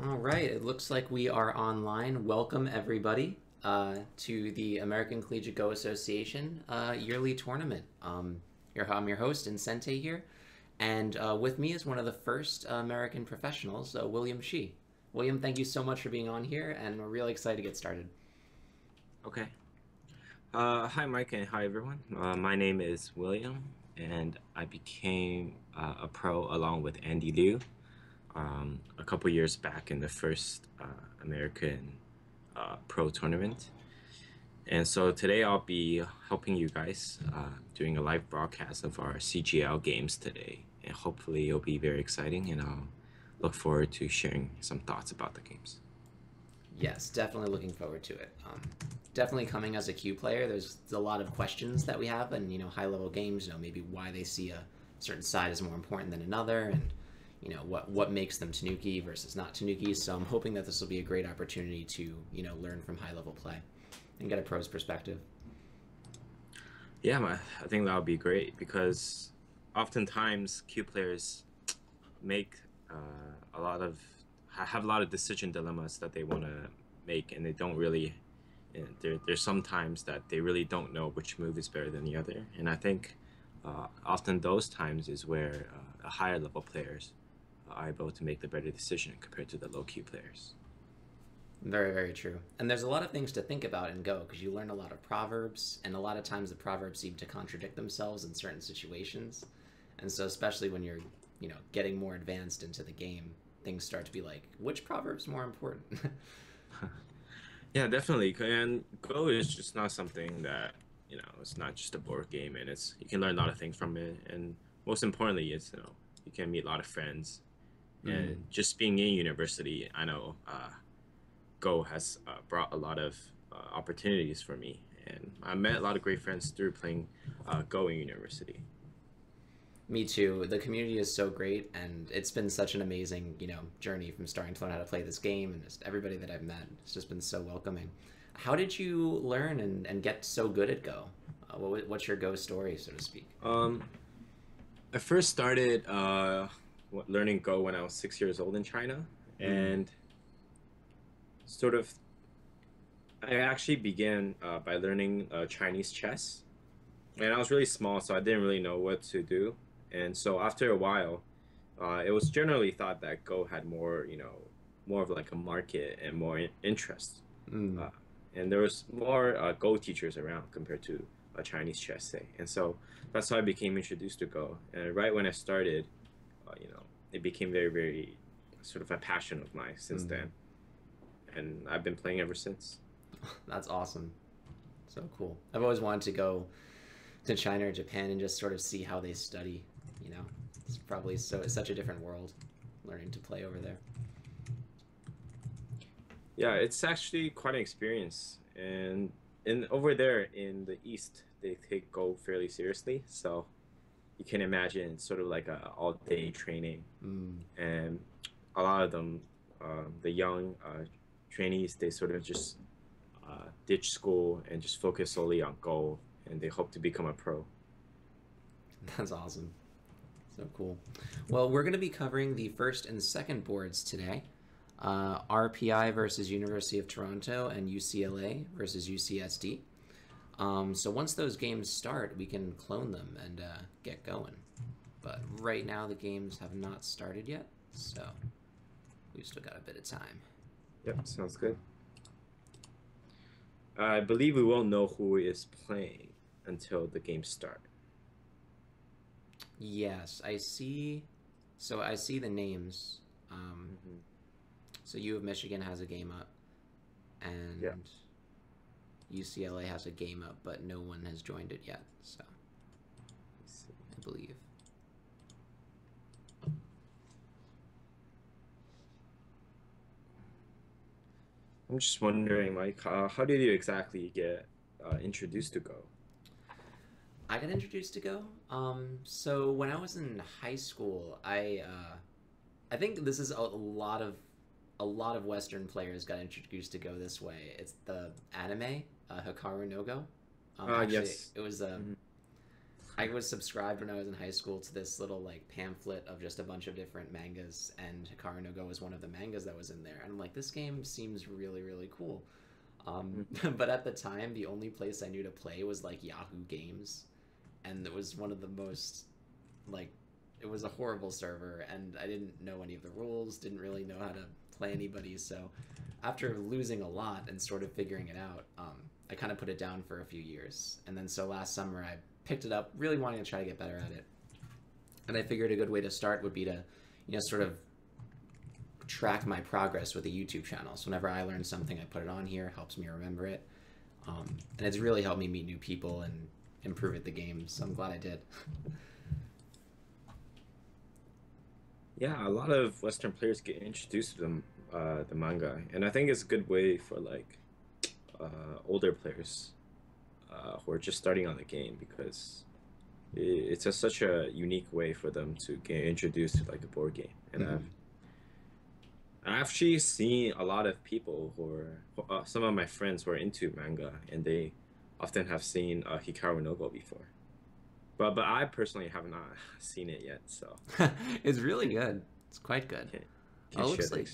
All right, it looks like we are online. Welcome, everybody, to the American Collegiate Go Association yearly tournament. I'm your host, Incente here, and with me is one of the first American professionals, William Shi. William, thank you so much for being on here, and we're really excited to get started. Okay. Hi, Mike, and hi, everyone. My name is William, and I became a pro along with Andy Liu a couple years back in the first American pro tournament. And so today I'll be helping you guys doing a live broadcast of our CGL games today. And hopefully it'll be very exciting, and I'll look forward to sharing some thoughts about the games. Yes, definitely looking forward to it. Definitely coming as a Q player, there's a lot of questions that we have, and high level games. Maybe why they see a certain side as more important than another, and what makes them Tanuki versus not Tanuki. So I'm hoping that this will be a great opportunity to learn from high level play and get a pro's perspective. Yeah, I think that would be great because oftentimes Q players make a lot of have a lot of decision dilemmas that they want to make, and they don't really. There's sometimes that they really don't know which move is better than the other, and I think often those times is where higher level players are able to make the better decision compared to the low Q players. Very, very true. And there's a lot of things to think about in Go because you learn a lot of proverbs, and a lot of times the proverbs seem to contradict themselves in certain situations. And so, especially when you're, getting more advanced into the game, things start to be like, which proverb's more important? Yeah, definitely. And Go is just not something that, it's not just a board game, and it's you can learn a lot of things from it. And most importantly, it's, you can meet a lot of friends. Mm. And just being in university, I know Go has brought a lot of opportunities for me. And I met a lot of great friends through playing Go in university. Me too. The community is so great, and it's been such an amazing, journey from starting to learn how to play this game, and just everybody that I've met. It's just been so welcoming. How did you learn and get so good at Go? What's your Go story, so to speak? Um, I first started learning Go when I was 6 years old in China, Mm. and sort of I actually began by learning Chinese chess. And I was really small, so I didn't really know what to do. And so after a while, it was generally thought that Go had more, more of like a market and more interest. Mm. Uh, and there was more Go teachers around compared to a Chinese chess, say. And so that's how I became introduced to Go. And right when I started, it became very, very sort of a passion of mine since Mm. then. And I've been playing ever since. That's awesome. So cool. I've always wanted to go to China or Japan and just sort of see how they study. It's probably it's such a different world learning to play over there. Yeah, it's actually quite an experience. And over there in the East, they take Go fairly seriously. So you can imagine it's sort of like a all-day training. Mm. And a lot of them, the young trainees, they sort of just ditch school and just focus solely on Go, and they hope to become a pro. That's awesome. So cool. Well, we're going to be covering the first and second boards today. RPI versus University of Toronto and UCLA versus UCSD. So once those games start, we can clone them and get going. But right now, the games have not started yet, so we've still got a bit of time. Yep, sounds good. I believe we won't know who is playing until the games start. Yes, I see. So I see the names. Hmm. So U of Michigan has a game up, Yeah. and UCLA has a game up, but no one has joined it yet. So Let's see. I believe. I'm just wondering, Mike, how did you exactly get introduced to Go? I got introduced to Go. So when I was in high school, I think this is a lot of Western players got introduced to Go this way. It's the anime Hikaru no Go. Actually, Yes. it was Mhm. I was subscribed when I was in high school to this little like pamphlet of just a bunch of different mangas, and Hikaru no Go was one of the mangas that was in there. And I'm like, this game seems really, really cool. But at the time, the only place I knew to play was like Yahoo Games, and it was one of the most like it was a horrible server, and I didn't know any of the rules, didn't really know how to play anybody. So after losing a lot and sort of figuring it out, I kind of put it down for a few years, and then so last summer I picked it up, really wanting to try to get better at it. And I figured a good way to start would be to, sort of track my progress with a YouTube channel. So whenever I learn something, I put it on here, helps me remember it. And it's really helped me meet new people and improve at the game, so I'm glad I did. Yeah, a lot of Western players get introduced to the manga, and I think it's a good way for like older players who are just starting on the game, because it's such a unique way for them to get introduced to like a board game. And I've actually seen a lot of people who are some of my friends who are into manga, and they often have seen Hikaru no Go before. But I personally have not seen it yet, so it's really good. It's quite good. Can Looks like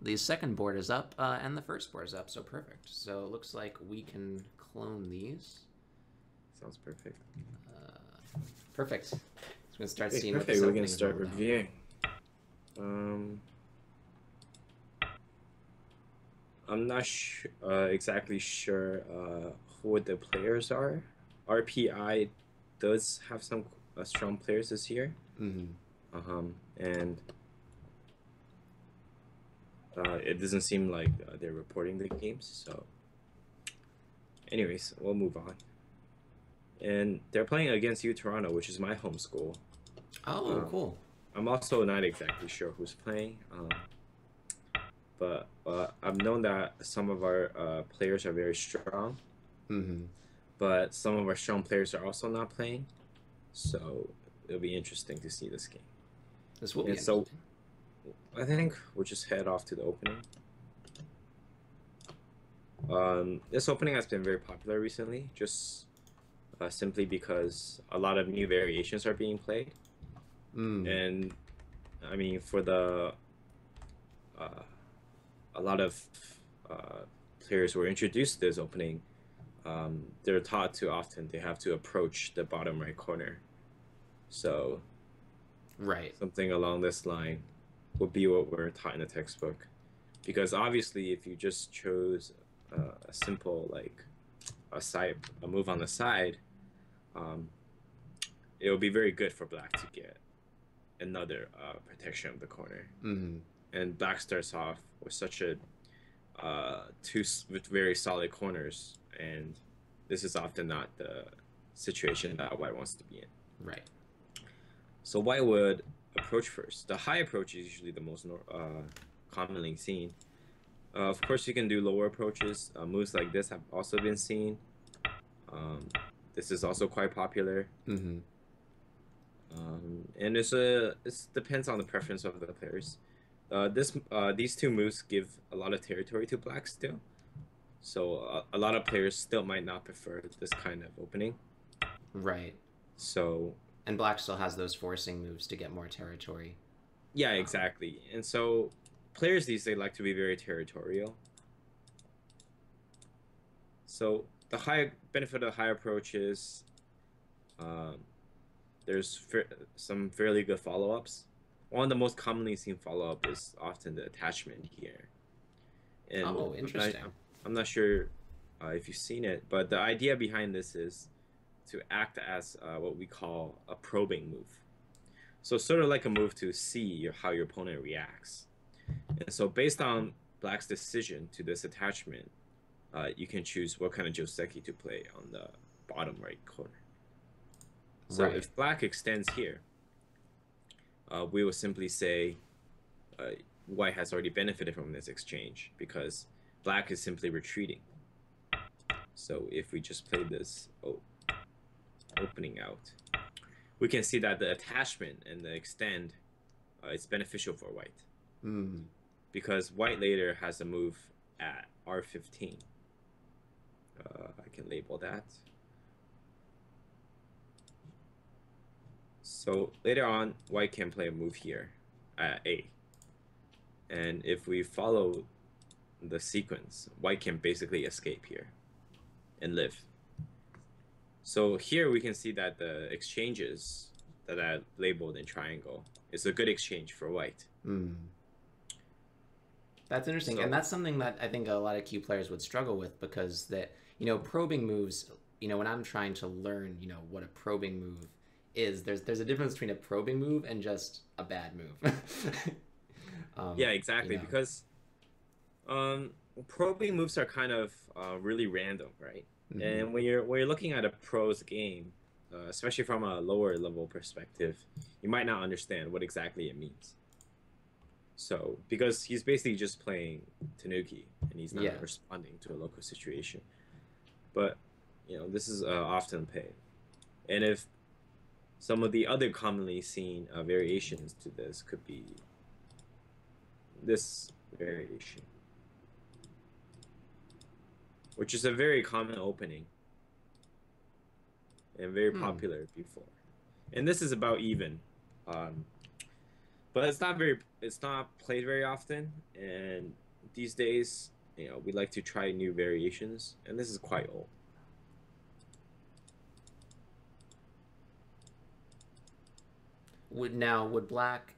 the second board is up and the first board is up, so perfect. So it looks like we can clone these. Sounds perfect. Perfect. So we're gonna start seeing. Perfect. We're gonna start reviewing. I'm not exactly sure who the players are. RPI does have some strong players this year. And it doesn't seem like they're reporting the games. So, anyways, we'll move on. And they're playing against U Toronto, which is my home school. Oh, cool. I'm also not exactly sure who's playing. But I've known that some of our players are very strong. But some of our strong players are also not playing. So it'll be interesting to see this game. This will be interesting. So I think we'll just head off to the opening. This opening has been very popular recently, just simply because a lot of new variations are being played. And I mean, for the a lot of players who are introduced to this opening, they're taught to often they have to approach the bottom right corner. So something along this line would be what we're taught in the textbook. Because obviously if you just chose a simple like a move on the side, it would be very good for black to get another protection of the corner. And black starts off with such a with very solid corners, and this is often not the situation that white wants to be in. So white would approach first. The high approach is usually the most commonly seen. Of course, you can do lower approaches. Moves like this have also been seen. This is also quite popular. And it depends on the preference of the players. These two moves give a lot of territory to black still, so a lot of players still might not prefer this kind of opening. So and black still has those forcing moves to get more territory. Yeah, exactly. And so players these days like to be very territorial. So the high benefit of the high approach is there's some fairly good follow-ups. One of the most commonly seen follow-up is often the attachment here. And interesting. I'm not sure if you've seen it, but the idea behind this is to act as what we call a probing move. So sort of like a move to see how your opponent reacts. And so based on black's decision to this attachment, you can choose what kind of joseki to play on the bottom right corner. So if black extends here, we will simply say white has already benefited from this exchange because black is simply retreating. So if we just play this opening out, we can see that the attachment and the extend is beneficial for white. Because white later has a move at R15. I can label that. So later on, white can play a move here at A. And if we follow the sequence, white can basically escape here and live. So here we can see that the exchanges that I labeled in triangle is a good exchange for white. That's interesting, and that's something that I think a lot of Q players would struggle with, because that, probing moves, when I'm trying to learn, what a probing move is, there's a difference between a probing move and just a bad move. Yeah, exactly, because probing moves are kind of really random, right? And when you're looking at a pro's game, especially from a lower level perspective, you might not understand what exactly it means. So, because he's basically just playing Tanuki, and he's not responding to a local situation. But, this is often played. And if some of the other commonly seen variations to this could be this variation, which is a very common opening and very popular before. And this is about even. But it's not played very often, and these days, we like to try new variations, and this is quite old. Would black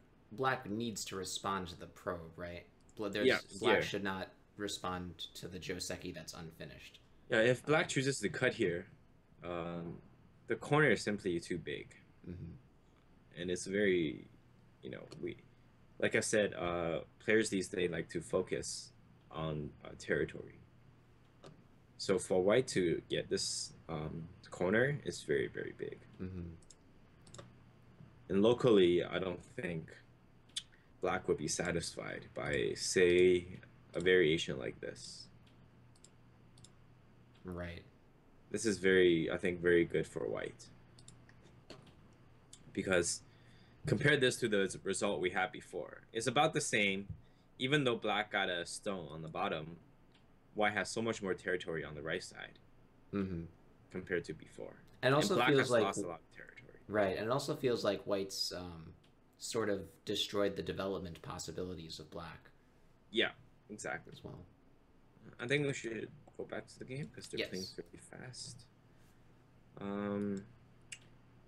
needs to respond to the probe, right? Black should not respond to the Joseki that's unfinished. Yeah, if black chooses to cut here, the corner is simply too big, and it's very, like I said, players these days like to focus on territory. So for white to get this corner is very, very big. And locally, I don't think black would be satisfied by, say, a variation like this. Right. This is I think, very good for white. Because compare this to the result we had before. It's about the same, even though black got a stone on the bottom, white has so much more territory on the right side compared to before. And also black feels has like lost a lot of territory. Right, and it also feels like white's sort of destroyed the development possibilities of black. Yeah, exactly. As well. I think we should go back to the game because they're playing pretty fast.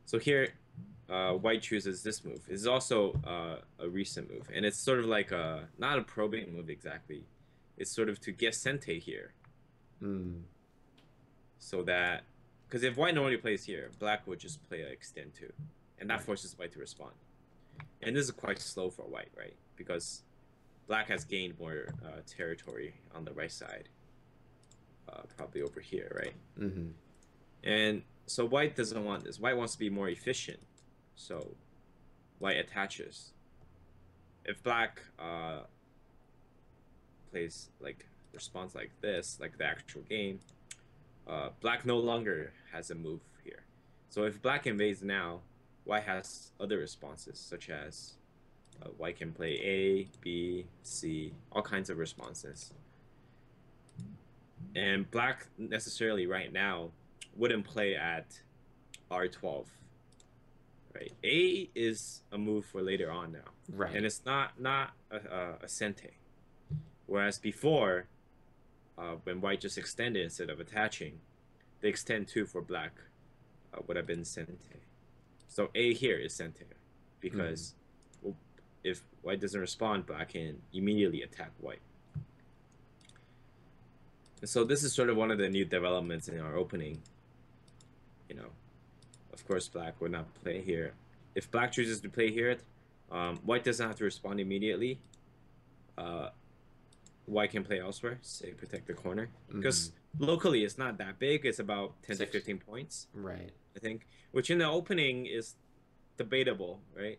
So here, white chooses this move. It's also a recent move, and it's sort of like not a probing move exactly. It's sort of to get sente here. So that, because if white normally plays here, black would just play an extend too, and that forces white to respond. And this is quite slow for white, right? Because black has gained more territory on the right side, probably over here, right? And so white doesn't want this. White wants to be more efficient, so white attaches. If black plays responds like this, like the actual game, black no longer has a move here. So if black invades now, white has other responses, such as white can play A, B, C, all kinds of responses. And black necessarily right now wouldn't play at R12. Right? A is a move for later on now. Right. And it's not a sente. Whereas before, when white just extended instead of attaching, the extend 2 for black would have been sente. So A here is sente, because if white doesn't respond, black can immediately attack white. And so this is sort of one of the new developments in our opening. Of course, black would not play here. If black chooses to play here, white doesn't have to respond immediately. White can play elsewhere, say protect the corner, because locally it's not that big. It's about 10 to 15 points, right? I think, which in the opening is debatable, right?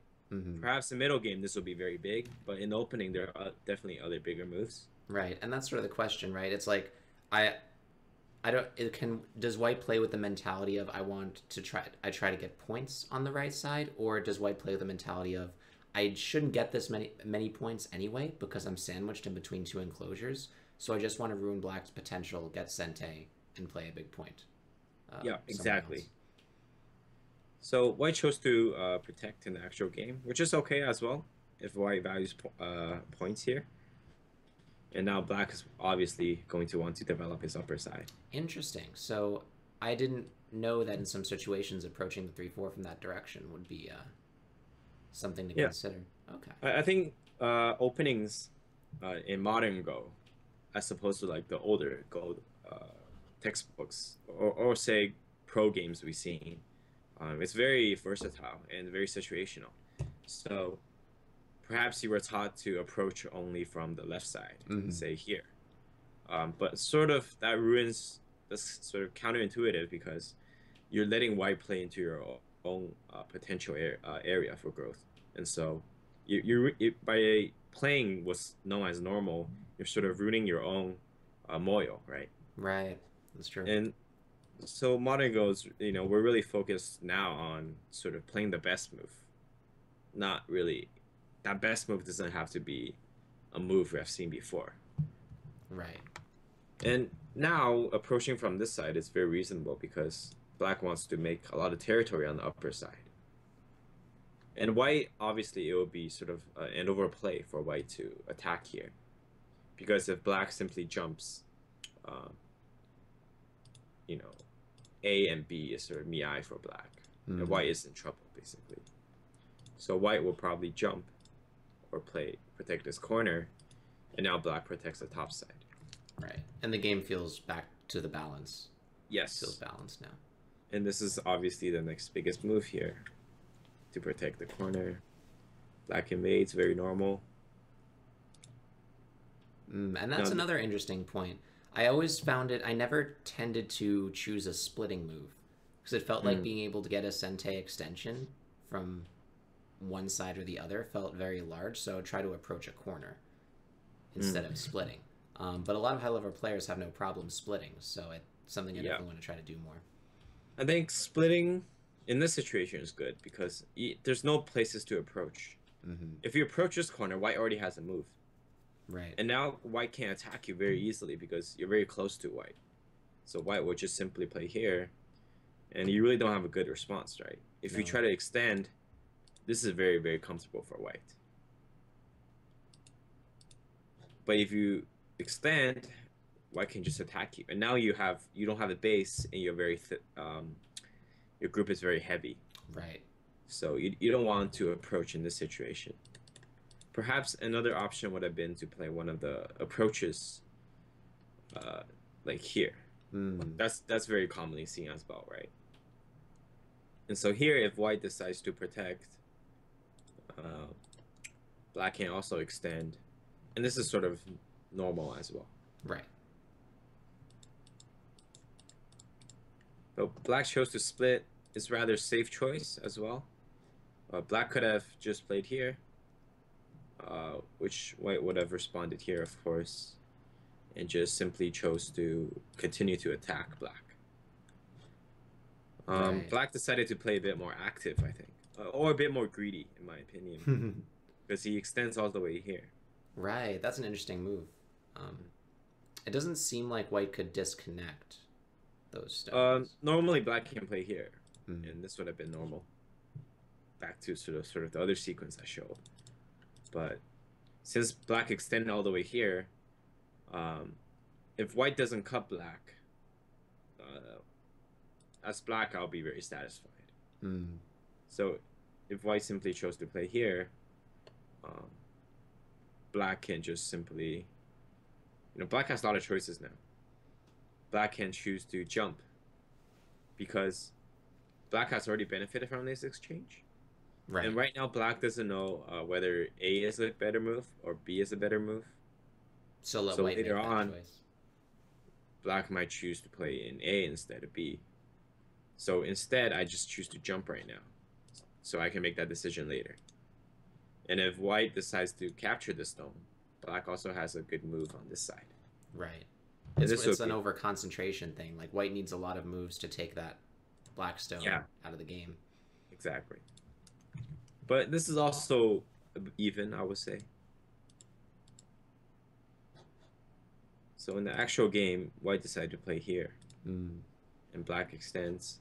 Perhaps in middle game this will be very big, but in the opening there are definitely other bigger moves. Right, and that's sort of the question, right? It's like does white play with the mentality of I try to get points on the right side, or does white play with the mentality of I shouldn't get this many points anyway because I'm sandwiched in between two enclosures, so I just want to ruin black's potential, get sente, and play a big point. Yeah, exactly. So white chose to protect in the actual game, which is okay as well if white values points here. And now black is obviously going to want to develop his upper side. Interesting. So I didn't know that in some situations approaching the 3-4 from that direction would be something to Yeah, consider. Okay. I think openings in modern Go, as opposed to like the older Go textbooks or say pro games we've seen, it's very versatile and very situational. So perhaps you were taught to approach only from the left side, say here. But sort of that ruins, that's sort of counterintuitive because you're letting white play into your own potential area for growth. And so by playing what's known as normal, you're sort of ruining your own moyo, right? Right. That's true. And so modern goes, we're really focused now on sort of playing the best move. Not really, that best move doesn't have to be a move we have seen before. Right. And now approaching from this side is very reasonable because black wants to make a lot of territory on the upper side. And white, obviously, it would be sort of an overplay for white to attack here. Because if black simply jumps, A and B is sort of miai for black. And white is in trouble, basically. So white will probably jump or protect this corner. And now black protects the top side. Right. And the game feels back to the balance. Yes. It feels balanced now. And this is obviously the next biggest move here to protect the corner. Black invades, very normal. And that's another interesting point. I always found it, I never tended to choose a splitting move because it felt like being able to get a sente extension from one side or the other felt very large, so I would try to approach a corner instead of splitting. But a lot of high-level players have no problem splitting, so it's something I definitely want to try to do more. I think splitting in this situation is good because there's no places to approach. If you approach this corner, white already has a move. Right. And now white can't attack you very easily because you're very close to white. So white will just simply play here, and you really don't have a good response, right? If you try to extend, this is very, very comfortable for white. But if you extend, white can just attack you, and now you don't have a base, and you're very your group is very heavy. Right. So you don't want to approach in this situation. Perhaps another option would have been to play one of the approaches, like here. That's very commonly seen as well, right? And so here, if white decides to protect, black can also extend, and this is sort of normal as well. Right. But black chose to split. It's rather safe choice as well. Black could have just played here, which white would have responded here, of course, and just simply chose to continue to attack black. Black decided to play a bit more active, I think, or a bit more greedy, in my opinion, because he extends all the way here. Right, that's an interesting move. It doesn't seem like white could disconnect those stones. Normally, black can play here, and this would have been normal. Back to sort of the other sequence I showed. But since black extended all the way here, if white doesn't cut black, as black, I'll be very satisfied. So if white simply chose to play here, black can just simply, black has a lot of choices now. Black can choose to jump because black has already benefited from this exchange. Right. And right now, black doesn't know whether A is a better move or B is a better move. So white later make that on, choice. Black might choose to play in A instead of B. So instead, I just choose to jump right now, so I can make that decision later. And if white decides to capture the stone, black also has a good move on this side. Right. It's an over-concentration thing. Like, white needs a lot of moves to take that black stone out of the game. Exactly. But this is also even, I would say. So in the actual game, white decided to play here. And black extends.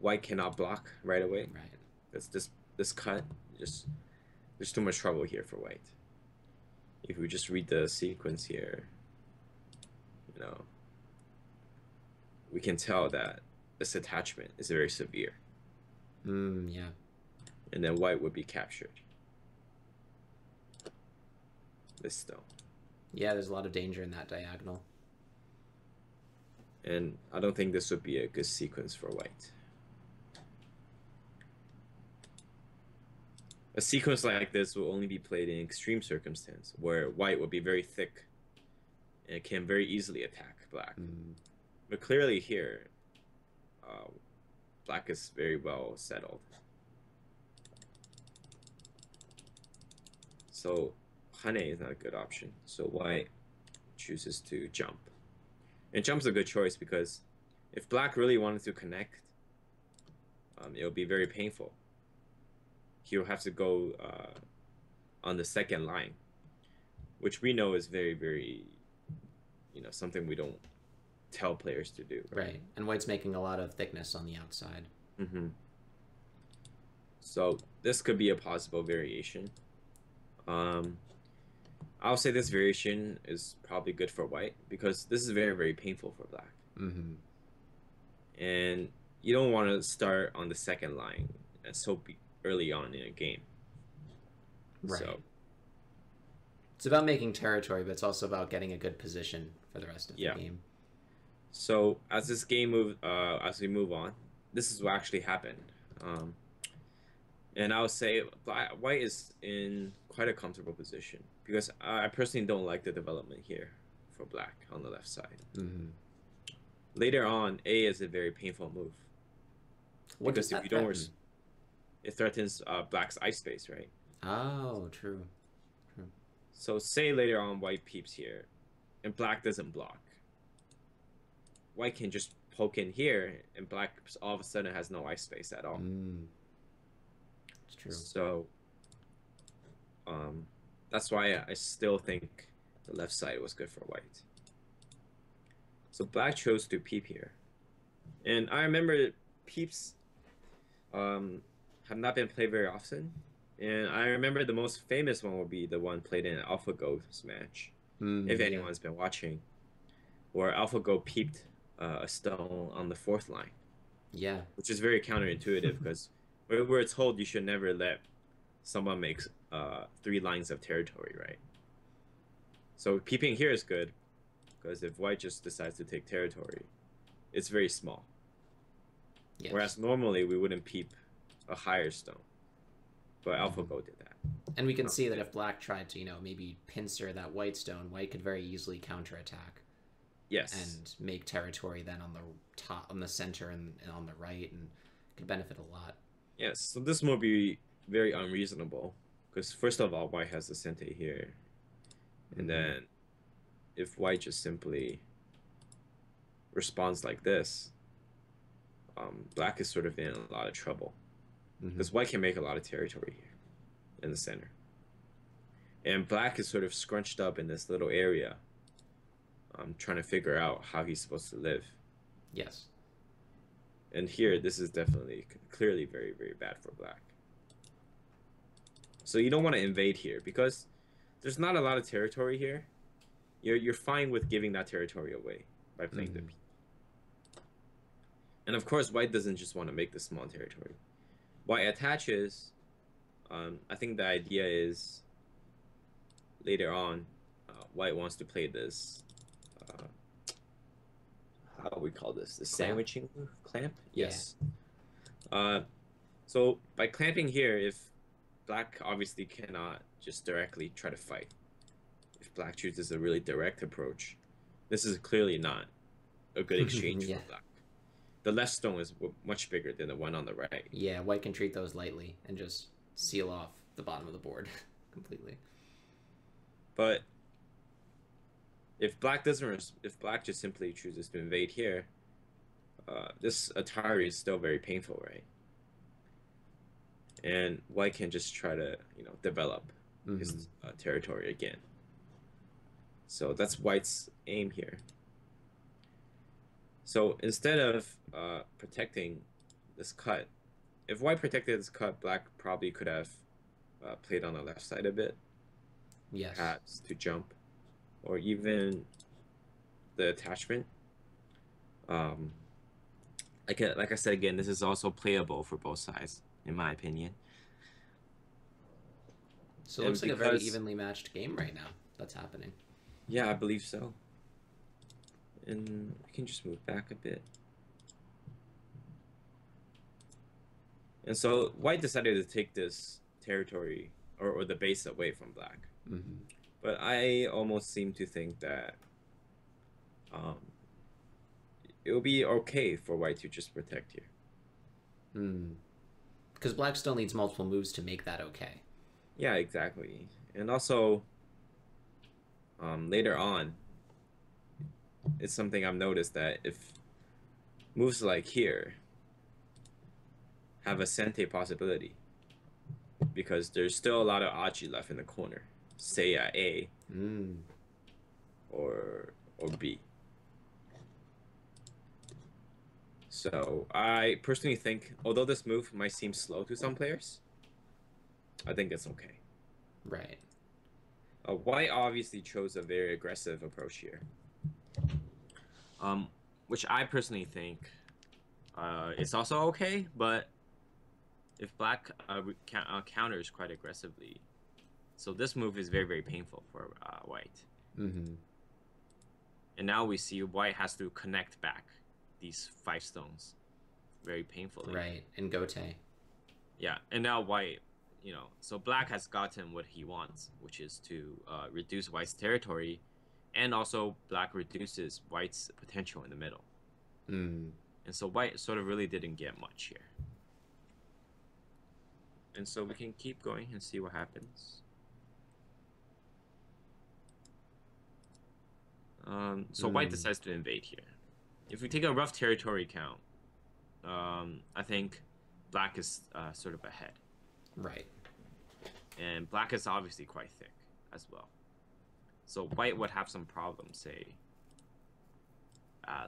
white cannot block right away. Right. That's this cut, just there's too much trouble here for white. If we just read the sequence here, you know, we can tell that this attachment is very severe. Yeah. And then white would be captured. This stone. Yeah, there's a lot of danger in that diagonal. And I don't think this would be a good sequence for white. A sequence like this will only be played in extreme circumstance, where white will be very thick and can very easily attack black. But clearly here, black is very well settled. So Hane is not a good option. So white chooses to jump. And jump's a good choice because if black really wanted to connect, it'll be very painful. He'll have to go on the second line, which we know is very, very, something we don't tell players to do. Right. And white's making a lot of thickness on the outside. So this could be a possible variation. I'll say this variation is probably good for white because this is very, very painful for black. And you don't want to start on the second line so early on in a game. Right. So it's about making territory, but it's also about getting a good position for the rest of the game. So as this game as we move on, this is what actually happened. And I would say white is in quite a comfortable position because I personally don't like the development here for black on the left side. Later on, A is a very painful move. Because if you don't, it threatens black's ice space, right? Oh, true. So say later on white peeps here, and black doesn't block. White can just poke in here, and black all of a sudden has no ice space at all. It's true. So that's why I still think the left side was good for white. So black chose to peep here. And I remember peeps have not been played very often. And I remember the most famous one will be the one played in AlphaGo's match. If anyone's been watching. Where AlphaGo peeped a stone on the fourth line. Yeah. Which is very counterintuitive because we're told you should never let someone make 3 lines of territory, right? So peeping here is good because if white just decides to take territory, it's very small. Yes. Whereas normally we wouldn't peep a higher stone, but AlphaGo did that. And we can see that if black tried to, maybe pincer that white stone, white could very easily counterattack. Yes. And make territory then on the top, on the center, and on the right, and could benefit a lot. Yes. So this will be very unreasonable because first of all, white has the center here, and then if white just simply responds like this, black is sort of in a lot of trouble because white can make a lot of territory here in the center, and black is sort of scrunched up in this little area. Trying to figure out how he's supposed to live. Yes. And here, this is definitely clearly very, very bad for black. So you don't want to invade here because there's not a lot of territory here. You're fine with giving that territory away by playing the peep. And of course, white doesn't just want to make the small territory. White attaches. I think the idea is later on, white wants to play this. How do we call this? The sandwiching clamp? Yes. Yeah. So by clamping here, if black obviously cannot just directly try to fight. If black chooses a really direct approach, this is clearly not a good exchange for black. The left stone is much bigger than the one on the right. Yeah, white can treat those lightly and just seal off the bottom of the board completely. But if black just simply chooses to invade here, this Atari is still very painful, right? And white can just try to, develop his territory again. So that's white's aim here. So instead of protecting this cut. If white protected this cut, black probably could have played on the left side a bit, Yes. perhaps to jump, or even the attachment. Like I said again, this is also playable for both sides, in my opinion. So it looks like a very evenly matched game right now that's happening. Yeah, I believe so. And we can just move back a bit. And so white decided to take this territory or the base away from black. Mm-hmm. But I almost seem to think that it will be okay for white to just protect here. Because black still needs multiple moves to make that okay. Yeah, exactly. And also, later on, it's something I've noticed that if moves like here have a sente possibility, because there's still a lot of aji left in the corner, say at A or B. So I personally think, although this move might seem slow to some players, I think it's okay. Right. White obviously chose a very aggressive approach here, which I personally think is also okay. But if black counters quite aggressively, so this move is very, very painful for white. Mm-hmm. And now we see white has to connect back these 5 stones very painfully. Right, and Gote. Yeah, and now white, so black has gotten what he wants, which is to reduce white's territory, and also black reduces white's potential in the middle. And so white sort of really didn't get much here. And so we can keep going and see what happens. So white decides to invade here. If we take a rough territory count, I think black is sort of ahead. Right. And black is obviously quite thick as well. So white would have some problems, say,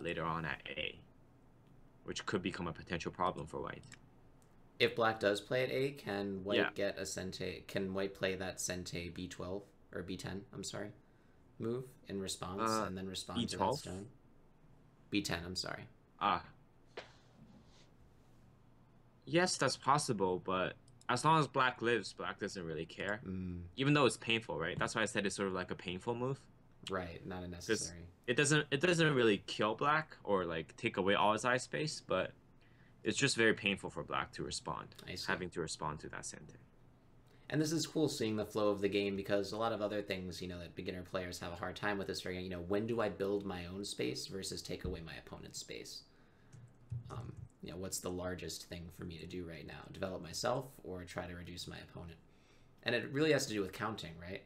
later on at A, which could become a potential problem for white. If black does play at A, can white get a sente? Can white play that sente B12 or B10? I'm sorry, move in response and then respond B12? to that stone. B10. I'm sorry. Yes, that's possible, but as long as black lives, black doesn't really care. Even though it's painful, right? That's why I said it's sort of like a painful move. Right, not a necessary. It doesn't really kill black or like take away all his eye space, but it's just very painful for black to respond, having to respond to that sente. And this is cool seeing the flow of the game, because a lot of other things, that beginner players have a hard time with is figuring, when do I build my own space versus take away my opponent's space? What's the largest thing for me to do right now? Develop myself or try to reduce my opponent? And it really has to do with counting, right?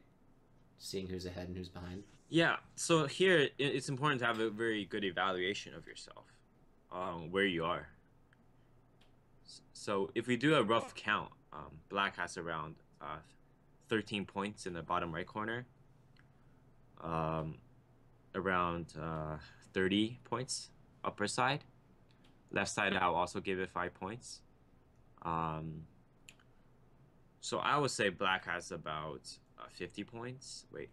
Seeing who's ahead and who's behind. Yeah, so here it's important to have a very good evaluation of yourself, where you are. So if we do a rough count, black has around 13 points in the bottom right corner, around 30 points upper side. Left side, I'll also give it 5 points. So I would say black has about 50 points. Wait,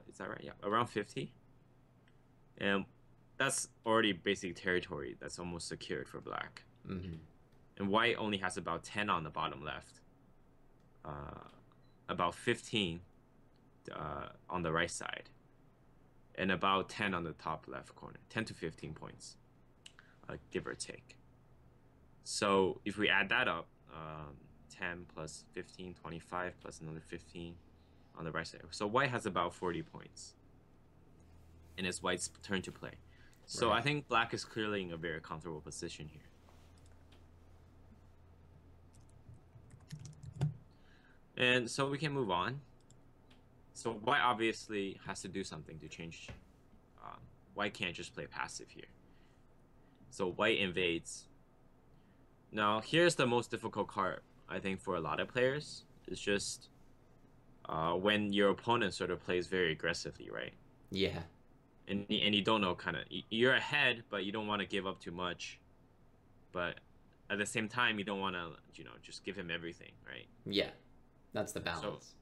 is that right? Yeah, around 50. And that's already basic territory that's almost secured for black. And white only has about 10 on the bottom left. About 15 on the right side. And about 10 on the top left corner. 10 to 15 points. Give or take. So if we add that up, 10 plus 15, 25 plus another 15 on the right side. So white has about 40 points. And it's white's turn to play. So right. I think black is clearly in a very comfortable position here. And so we can move on. So white obviously has to do something to change. White can't just play passive here. So white invades. Now here's the most difficult card, I think, for a lot of players. It's just when your opponent sort of plays very aggressively, right? Yeah. And you don't know, kind of, you're ahead, but you don't want to give up too much. But at the same time, you don't want to, just give him everything, right? Yeah, that's the So, balance.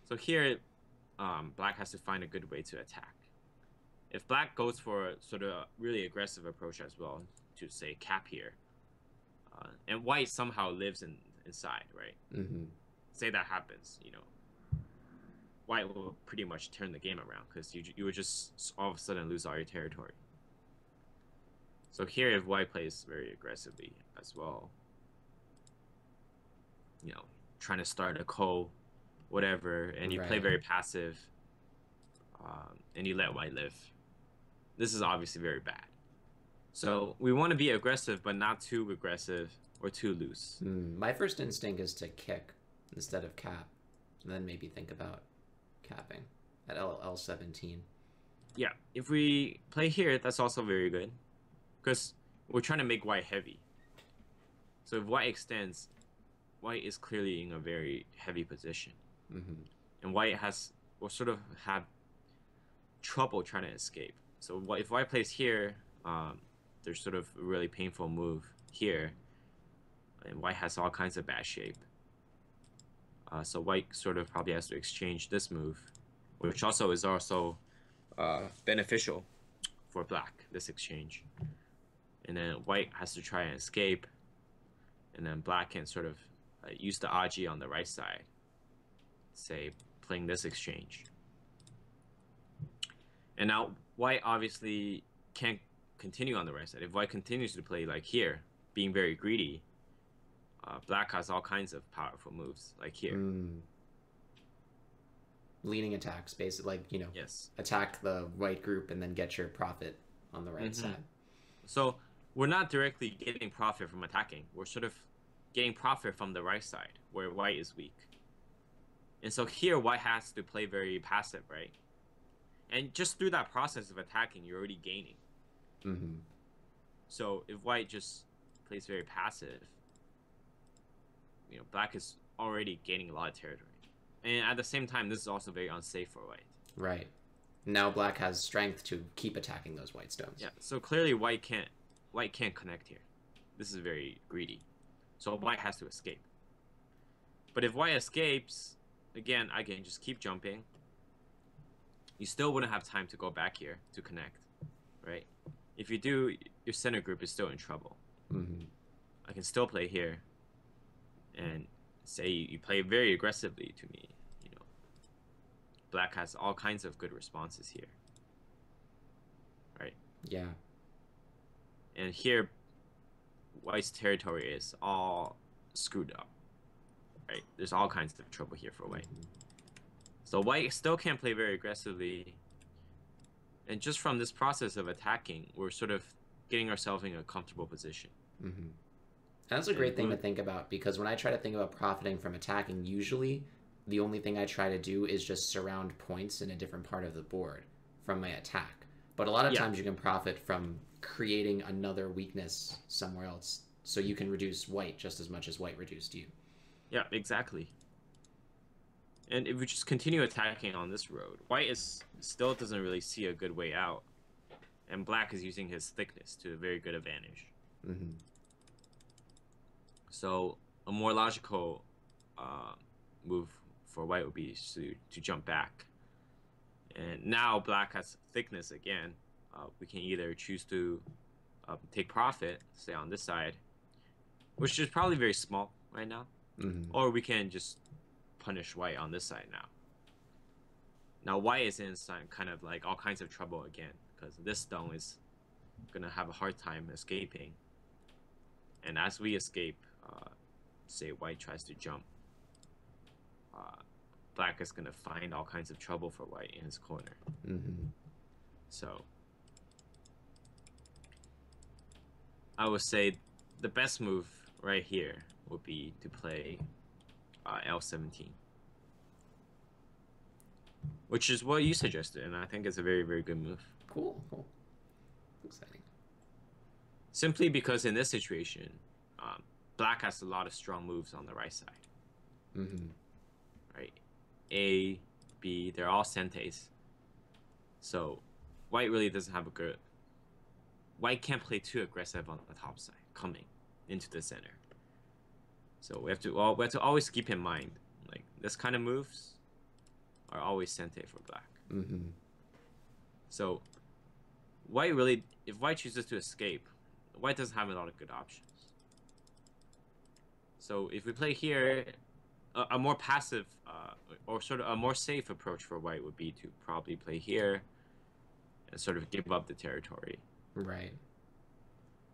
so here, black has to find a good way to attack. If black goes for sort of a really aggressive approach as well, to say cap here, and white somehow lives inside, right? Mm-hmm. Say that happens, white will pretty much turn the game around because you would just all of a sudden lose all your territory. So here, if white plays very aggressively as well, trying to start a whatever, and you play very passive, and you let white live, this is obviously very bad. So we want to be aggressive, but not too aggressive or too loose. My first instinct is to kick instead of cap, and then maybe think about capping at L17. Yeah, if we play here, that's also very good, because we're trying to make white heavy. So if white extends, white is clearly in a very heavy position, and white will sort of have trouble trying to escape. So if white plays here, there's sort of a really painful move here, and white has all kinds of bad shape. So white sort of probably has to exchange this move, which also is beneficial for black, this exchange. And then white has to try and escape, and then black can sort of use the ACGA on the right side, say playing this exchange. And now white obviously can't continue on the right side. If white continues to play like here, being very greedy, black has all kinds of powerful moves like here. Leaning attacks, basically, like, yes, attack the white group and then get your profit on the right side. So we're not directly getting profit from attacking. We're sort of getting profit from the right side where white is weak. And so here white has to play very passive, right? And just through that process of attacking, you're already gaining. So if white just plays very passive, black is already gaining a lot of territory. And at the same time, this is also very unsafe for white. Right. Now black has strength to keep attacking those white stones. Yeah, so clearly white can't connect here. This is very greedy. So white has to escape. But if white escapes, again, I can just keep jumping. You still wouldn't have time to go back here to connect, right? If you do, your center group is still in trouble. I can still play here and say you play very aggressively to me. Black has all kinds of good responses here, right? Yeah. And here, white's territory is all screwed up, right? There's all kinds of trouble here for white. So white still can't play very aggressively. And just from this process of attacking, we're sort of getting ourselves in a comfortable position. That's a great thing to think about, because when I try to think about profiting from attacking, usually the only thing I try to do is just surround points in a different part of the board from my attack. But a lot of times you can profit from creating another weakness somewhere else, so you can reduce white just as much as white reduced you. Yeah, exactly. And if we just continue attacking on this road, white still doesn't really see a good way out, and black is using his thickness to a very good advantage. So a more logical move for white would be to jump back. And now black has thickness again. We can either choose to take profit, say on this side, which is probably very small right now, or we can just punish white on this side now. Now white is in kind of like all kinds of trouble again, because this stone is gonna have a hard time escaping. And as we escape, say white tries to jump, black is gonna find all kinds of trouble for white in his corner. So I would say the best move right here would be to play L17, which is what you suggested, and I think it's a very, very good move. Cool. Exciting. Simply because in this situation, black has a lot of strong moves on the right side. Right? A, B, they're all sentes. So white really doesn't have a good... White can't play too aggressive on the top side, coming. into the center. So we have to always keep in mind, like, this kind of moves are always sente for black. Mm-hmm. So white really, if white chooses to escape, white doesn't have a lot of good options. So if we play here, a more passive or sort of a more safe approach for white would be to probably play here and sort of give up the territory. Right.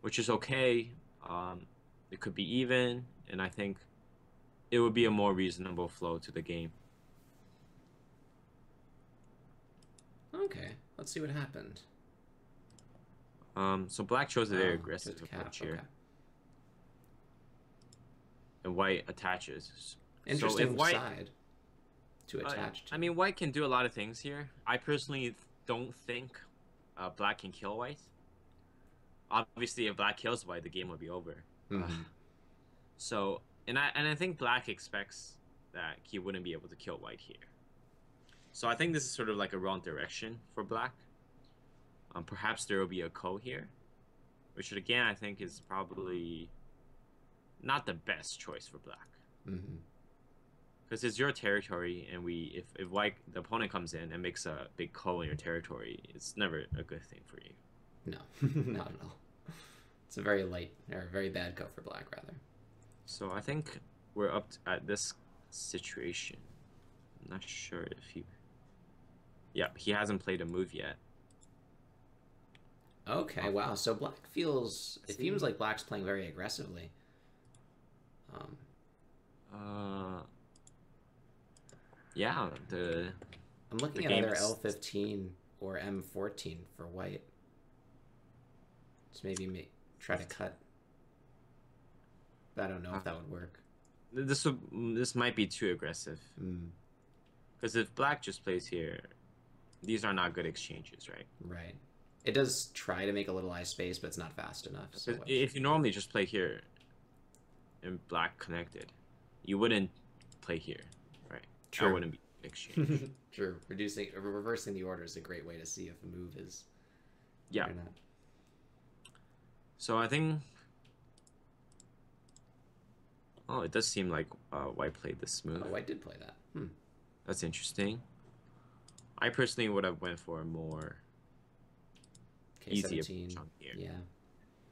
Which is okay. It could be even, and I think it would be a more reasonable flow to the game. Okay, let's see what happened. So black chose a very aggressive approach here. Okay. And white attaches. Interesting side to attach to. I mean, white can do a lot of things here. I personally don't think black can kill white. Obviously, if black kills white, the game will be over. Mm-hmm. So, and I think black expects that he wouldn't be able to kill white here. So I think this is sort of like a wrong direction for black. Perhaps there will be a ko here, which again I think is probably not the best choice for black. Mm-hmm. Because it's your territory, and if white, the opponent comes in and makes a big ko in your territory, it's never a good thing for you. No, not at all. It's a very very bad go for black, rather. So I think we're up at this situation. I'm not sure if he... Yeah, he hasn't played a move yet. Okay, wow. So black feels... It seems like black's playing very aggressively. Yeah, I'm looking at either L15 or M14 for white. So maybe try to cut. But I don't know if that would work. This might be too aggressive. Because if black just plays here, these are not good exchanges, right? Right. It does try to make a little eye space, but it's not fast enough. So if you normally just play here and black connected, you wouldn't play here, right? True. That wouldn't be exchange. True. Reversing the order is a great way to see if a move is yeah. or not. So I think... Oh, it does seem like white played this move. Oh, white did play that. That's interesting. I personally would have went for a more easy approach on here. Yeah.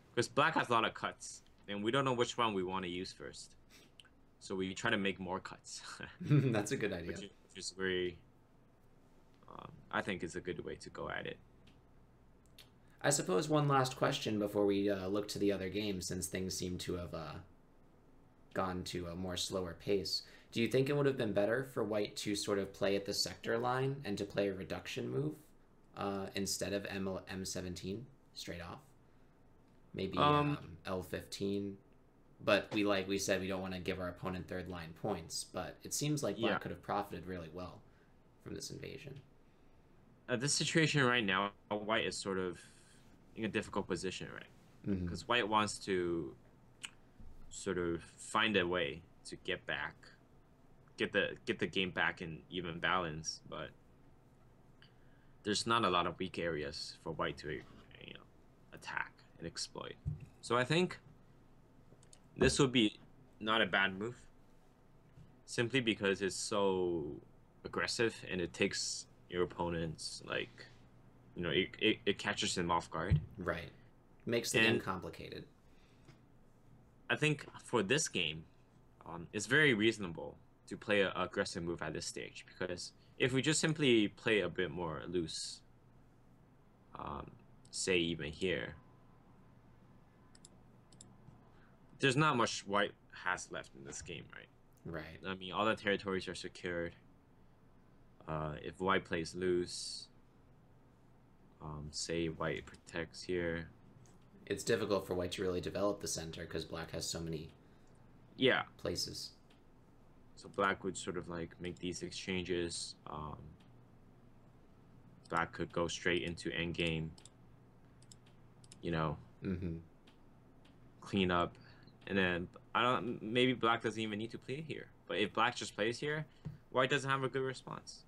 Because black has a lot of cuts, and we don't know which one we want to use first. So we try to make more cuts. That's a good idea. Which is very... I think is a good way to go at it. I suppose one last question before we look to the other games, since things seem to have gone to a more slower pace. Do you think it would have been better for white to sort of play at the sector line and to play a reduction move instead of M17 straight off? Maybe L15. But like we said, we don't want to give our opponent third line points. But it seems like black could have profited really well from this invasion. This situation right now, white is sort of in a difficult position, right? Because white wants to sort of find a way to get the game back in even balance, but there's not a lot of weak areas for white to attack and exploit. So I think this would be not a bad move, simply because it's so aggressive and it takes your opponents, like, it catches them off guard. Right. Makes the game complicated. I think for this game, it's very reasonable to play an aggressive move at this stage, because if we just simply play a bit more loose, say even here, there's not much white has left in this game, right? Right. I mean, all the territories are secured. If white plays loose, say white protects here, it's difficult for white to really develop the center because black has so many places. So black would sort of like make these exchanges. Black could go straight into endgame, clean up, and then maybe black doesn't even need to play here. But if black just plays here, white doesn't have a good response.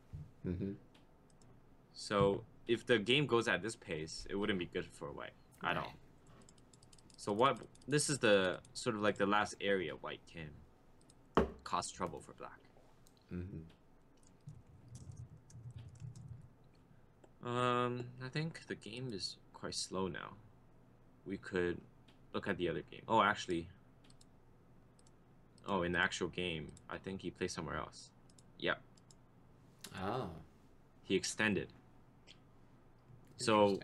So if the game goes at this pace, it wouldn't be good for white at all. So what? This is the sort of like the last area white can cause trouble for black. Mm-hmm. I think the game is quite slow now. We could look at the other game. Oh, actually. Oh, in the actual game, I think he plays somewhere else. Yep. Oh. He extended. So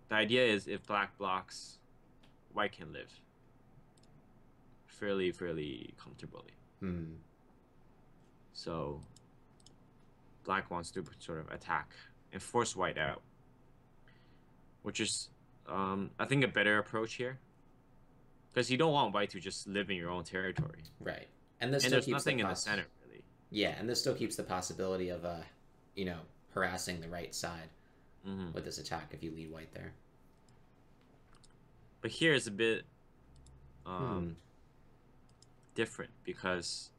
the idea is if black blocks, white can live fairly comfortably. Hmm. So black wants to sort of attack and force white out, which is, I think, a better approach here, because you don't want white to just live in your own territory. Right. And this And still there's keeps nothing in the center, really. Yeah, and this still keeps the possibility of, you know, harassing the right side with this attack if you lead white there. But here is a bit different because,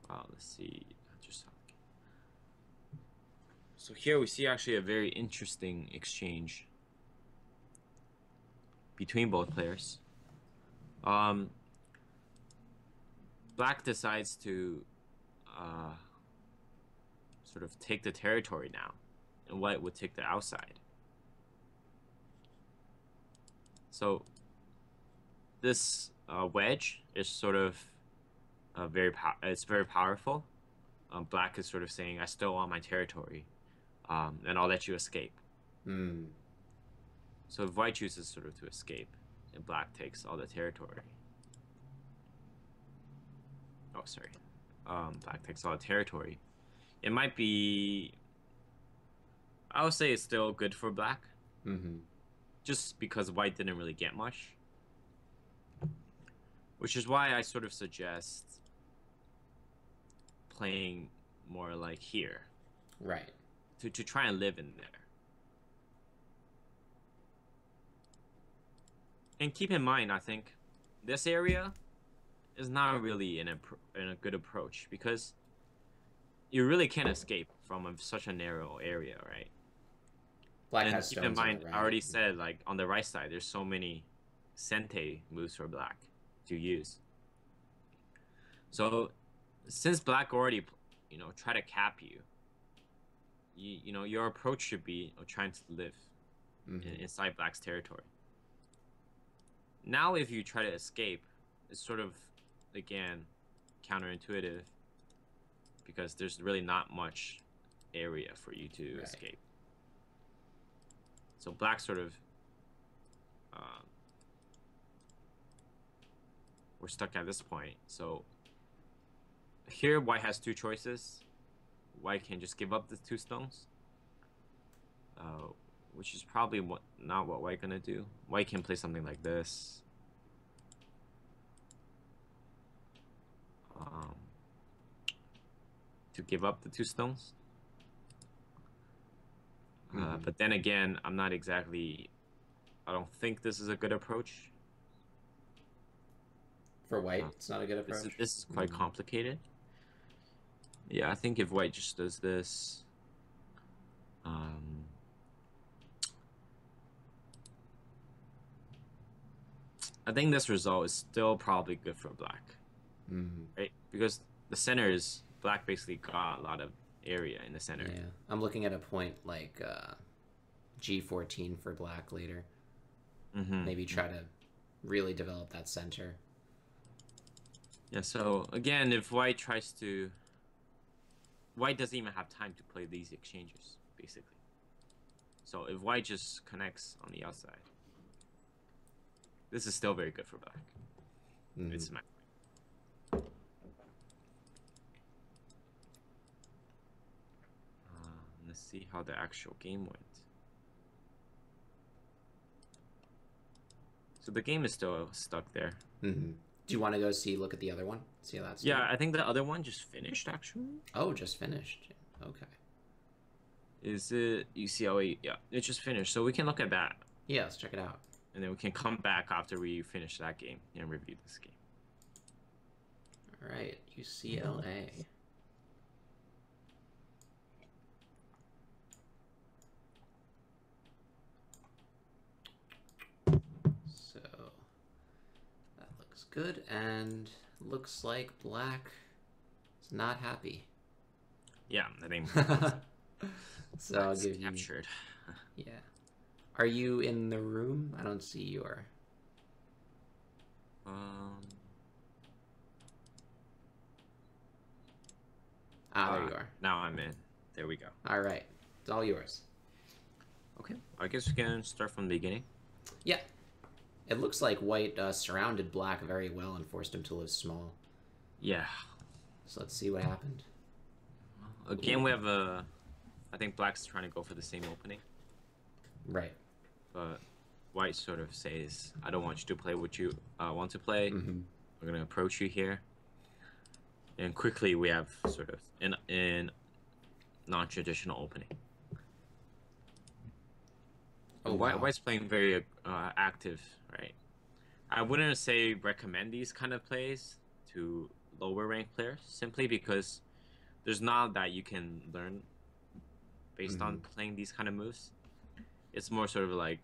let's see. So here we see actually a very interesting exchange between both players. Black decides to sort of take the territory now, and white would take the outside. So this wedge is sort of it's very powerful. Black is sort of saying, I still want my territory, and I'll let you escape. So if white chooses sort of to escape, and black takes all the territory. Oh, sorry. Black takes all the territory. It might be... I would say it's still good for black. Just because white didn't really get much. Which is why I sort of suggest playing more like here. Right. To try and live in there. And keep in mind, I think, this area is not really in a good approach, because you really can't escape from such a narrow area, right? Black and has keep in stones on mind, the right. I already said, like, on the right side, there's so many Sente moves for black to use. So, since black already, try to cap you, your approach should be trying to live inside black's territory. Now, if you try to escape, it's sort of, again, counterintuitive, because there's really not much area for you to escape. So black sort of, we're stuck at this point. So here, white has two choices. White can just give up the 2 stones, which is probably not what white gonna do. White can play something like this. To give up the 2 stones. But then again, I don't think this is a good approach. For white, it's not a good approach? This is quite complicated. Yeah, I think if white just does this... I think this result is still probably good for black. Right? Because the center is... Black basically got a lot of area in the center. Yeah, I'm looking at a point like G14 for black later. Maybe try to really develop that center. Yeah, so again, if white tries to... White doesn't even have time to play these exchanges, basically. So if white just connects on the outside, this is still very good for black. It's my point. Let's see how the actual game went. So the game is still stuck there. Do you want to go look at the other one? See how that's I think the other one just finished, actually. Oh, just finished. Okay. Is it UCLA? Yeah, it just finished. So we can look at that. Yeah, let's check it out. And then we can come back after we finish that game and review this game. All right, UCLA. good, and looks like black is not happy. Yeah, I think So I'll Black's give you... captured. Yeah. Are you in the room? I don't see your... there you are. Now I'm in. There we go. All right. It's all yours. Okay. I guess we can start from the beginning. Yeah. It looks like white surrounded black very well and forced him to live small. Yeah. So let's see what happened. Again, we have a... I think black's trying to go for the same opening. Right. But white sort of says, I don't want you to play what you want to play. Mm-hmm. We're going to approach you here. And quickly we have sort of in non-traditional opening. Oh, wow. White's playing very active, right? I wouldn't say recommend these kind of plays to lower ranked players, simply because there's not that you can learn based on playing these kind of moves. It's more sort of like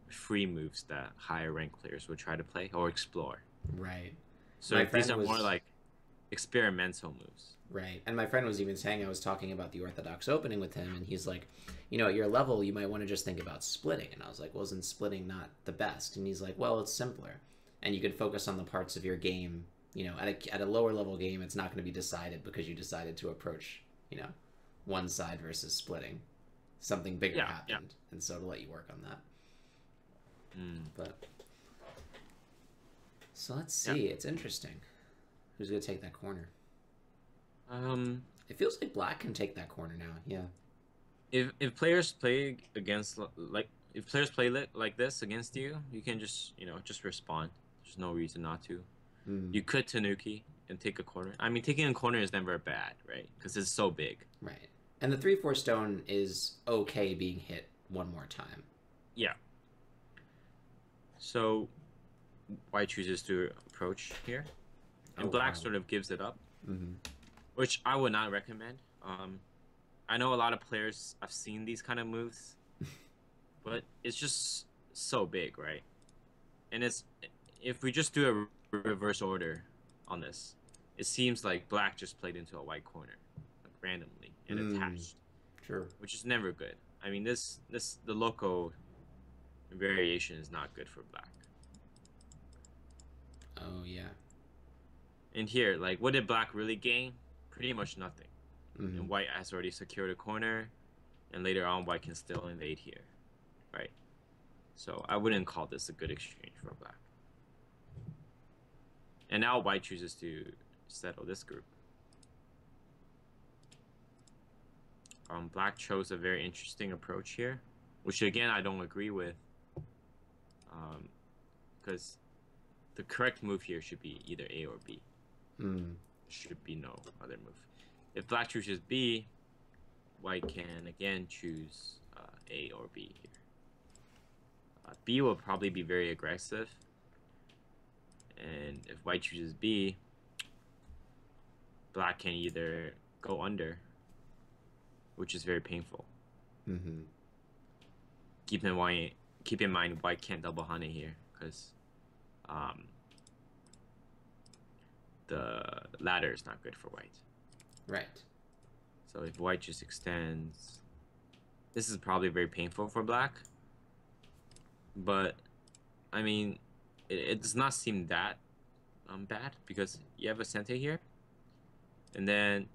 free moves that higher ranked players would try to play or explore. Right. So these are more like experimental moves. Right. And my friend was even saying, I was talking about the Orthodox opening with him, and he's like, you know, at your level, you might want to just think about splitting. And I was like, well, isn't splitting not the best? And he's like, well, it's simpler. And you can focus on the parts of your game, you know, at a lower level game, it's not going to be decided because you decided to approach, you know, one side versus splitting. Something bigger happened. And so to let you work on that. But so let's see. It's interesting. Who's going to take that corner? It feels like black can take that corner now. Yeah. If players play against if players play like this against you, you can just just respond. There's no reason not to. You could Tanuki and take a corner. I mean, taking a corner is never bad, right? Because it's so big. Right. And the 3/4 stone is okay being hit one more time. Yeah. So white chooses to approach here, and black sort of gives it up, which I would not recommend. I know a lot of players have seen these kind of moves, but it's just so big, right? And if we just do a reverse order on this, it seems like black just played into a white corner, like randomly and attached. Sure. Which is never good. I mean, the loco variation is not good for black. Oh yeah. And here, like, what did black really gain? Pretty much nothing. And white has already secured a corner, and later on white can still invade here, right? So I wouldn't call this a good exchange for black. And now white chooses to settle this group. Black chose a very interesting approach here, which again I don't agree with, because the correct move here should be either A or B. Should be no other move. If black chooses B, white can again choose A or B here. B will probably be very aggressive, and if white chooses B, black can either go under, which is very painful. Keep in mind, white can't double honey here because the ladder is not good for white. Right. So if white just extends, this is probably very painful for black. But I mean, it does not seem that bad because you have a sente here, and then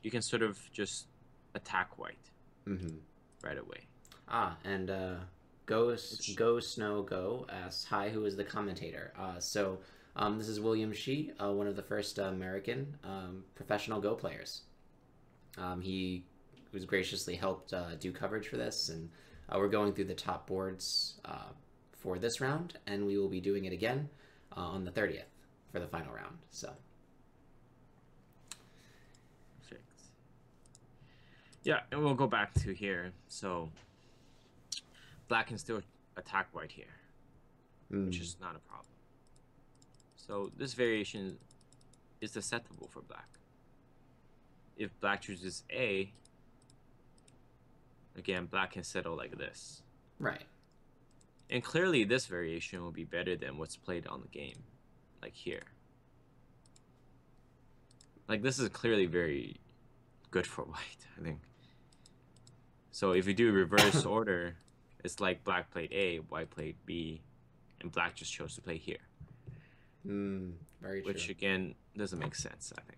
you can sort of just attack white right away. And Go Snow Go asks, "Hi, who is the commentator?" This is William Shi, one of the first American professional Go players. He was graciously helped do coverage for this, and we're going through the top boards for this round, and we will be doing it again on the 30th for the final round. So. Yeah, and we'll go back to here. So black can still attack white here, which is not a problem. So this variation is acceptable for black. If black chooses A, again, black can settle like this. Right. And clearly this variation will be better than what's played on the game. like here. Like this is clearly very good for white, I think. So if you do reverse order, it's like black played A, white played B, and black just chose to play here. Very true. Which again doesn't make sense, I think.